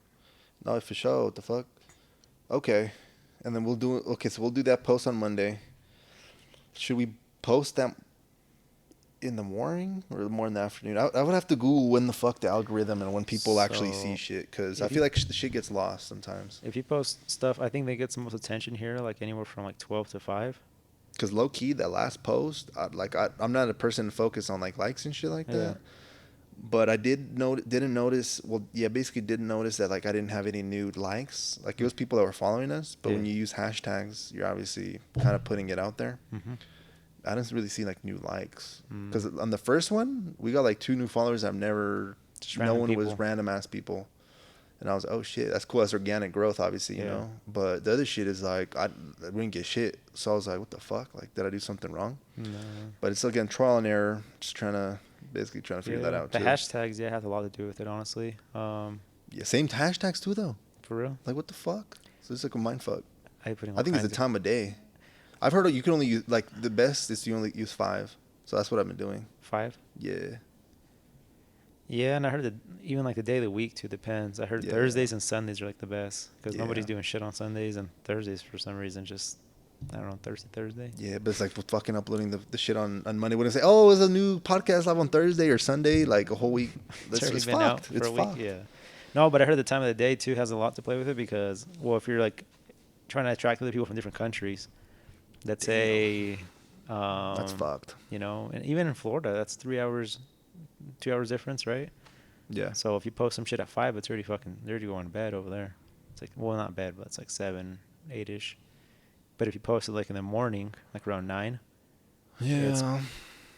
Speaker 2: No, for sure. What the fuck? Okay. And then we'll do it. Okay, so we'll do that post on Monday. Should we post that in the morning or more in the afternoon? I would have to Google when the fuck the algorithm and when people actually see
Speaker 1: So
Speaker 2: shit, because I
Speaker 1: if
Speaker 2: feel
Speaker 1: you
Speaker 2: like the shit gets lost sometimes.
Speaker 1: if you post stuff, I think they get the most attention here, like anywhere from like 12 to 5.
Speaker 2: Because low key, that last post, I'm not a person to focus on like likes and shit like
Speaker 1: Yeah.
Speaker 2: that. But I didn't notice. Well, yeah, basically didn't notice that like I didn't have any new likes. Like it was people that were following us. But
Speaker 1: Yeah.
Speaker 2: when you use hashtags, you're obviously kind of putting it out there.
Speaker 1: Mm-hmm.
Speaker 2: I didn't really see like new likes
Speaker 1: Mm.
Speaker 2: because on the first one we got like 2 new followers. I've never.
Speaker 1: Just
Speaker 2: No
Speaker 1: random
Speaker 2: one was
Speaker 1: people.
Speaker 2: random ass people, and I was oh shit, that's cool. That's organic growth, obviously, you
Speaker 1: Yeah.
Speaker 2: know. But the other shit is like I didn't get shit. So I was like, what the fuck? Like, did I do something wrong?
Speaker 1: No.
Speaker 2: But it's again trial and error. Just basically trying to figure that
Speaker 1: Yeah.
Speaker 2: out
Speaker 1: The
Speaker 2: too.
Speaker 1: hashtags, yeah, have a lot to do with it, honestly.
Speaker 2: Yeah, same hashtags too though.
Speaker 1: For real.
Speaker 2: Like what the fuck? So it's like a mind fuck.
Speaker 1: I putting
Speaker 2: I
Speaker 1: all
Speaker 2: think it's the
Speaker 1: kinds of.
Speaker 2: time of day. I've heard you can only use like the best is you only use 5. So that's what I've been doing.
Speaker 1: 5.
Speaker 2: Yeah.
Speaker 1: Yeah, and I heard that even like the day of the week too depends. I heard
Speaker 2: Yeah.
Speaker 1: Thursdays and Sundays are like the best because
Speaker 2: Yeah.
Speaker 1: nobody's doing shit on Sundays, and Thursdays for some reason just I don't know Thursday.
Speaker 2: Yeah, but it's like fucking uploading the shit on Monday. When they say, oh, it's a new podcast live on Thursday or Sunday, like a whole week.
Speaker 1: It's already
Speaker 2: It's
Speaker 1: been out
Speaker 2: fucked.
Speaker 1: for
Speaker 2: It's
Speaker 1: a week.
Speaker 2: fucked.
Speaker 1: Yeah. No, but I heard the time of the day too has a lot to play with it because well, if you're like trying to attract other people from different countries, let's say,
Speaker 2: That's fucked.
Speaker 1: and even in Florida, that's 3 hours, 2 hours difference, right?
Speaker 2: Yeah.
Speaker 1: So if you post some shit at 5, it's already they're already going to bed over there. It's like, well, not bed, but it's like 7, 8-ish. But if you post it like in the morning, like around 9,
Speaker 2: Yeah.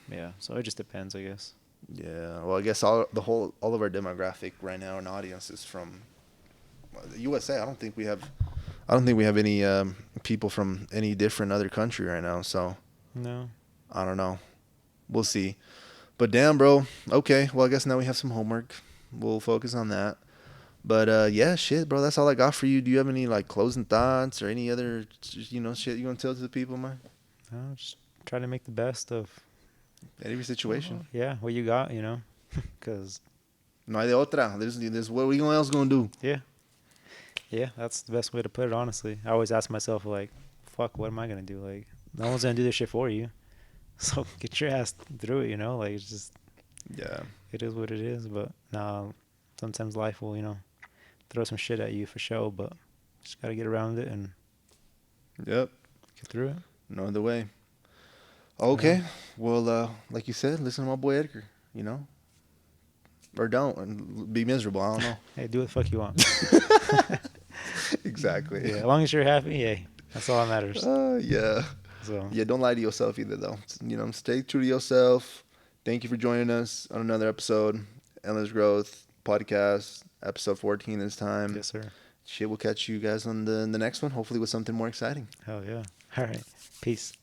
Speaker 1: yeah. So it just depends, I guess.
Speaker 2: Yeah. Well, I guess all of our demographic right now and audience is from the USA. I don't think we have any people from any different other country right now. So
Speaker 1: No.
Speaker 2: I don't know. We'll see. But damn, bro. Okay. Well, I guess now we have some homework. We'll focus on that. But yeah, shit, bro. That's all I got for you. Do you have any like closing thoughts or any other shit you want to tell to the people, man?
Speaker 1: No, just try to make the best of
Speaker 2: Every situation.
Speaker 1: yeah, what you got, because
Speaker 2: No hay de otra. There's what we else gonna do?
Speaker 1: yeah, that's the best way to put it. Honestly, I always ask myself like, "Fuck, what am I gonna do?" Like, no one's gonna do this shit for you, so get your ass through it. Like it's just
Speaker 2: Yeah.
Speaker 1: it is what it is. But now, sometimes life will throw some shit at you for sure. But just gotta get around it and
Speaker 2: Yep.
Speaker 1: get through it.
Speaker 2: No other way. Okay. Well, like you said, listen to my boy Edgar. Or don't and be miserable. I don't know.
Speaker 1: Hey, do what the fuck you want.
Speaker 2: Exactly.
Speaker 1: Yeah, as long as you're happy, hey, that's all that matters.
Speaker 2: Yeah.
Speaker 1: So
Speaker 2: Yeah, don't lie to yourself either, though. You know, stay true to yourself. Thank you for joining us on another episode, Endless Growth Podcast, episode 14 this time.
Speaker 1: yes, sir.
Speaker 2: Shit, we'll catch you guys on the next one, hopefully with something more exciting.
Speaker 1: Hell yeah. All right. Peace.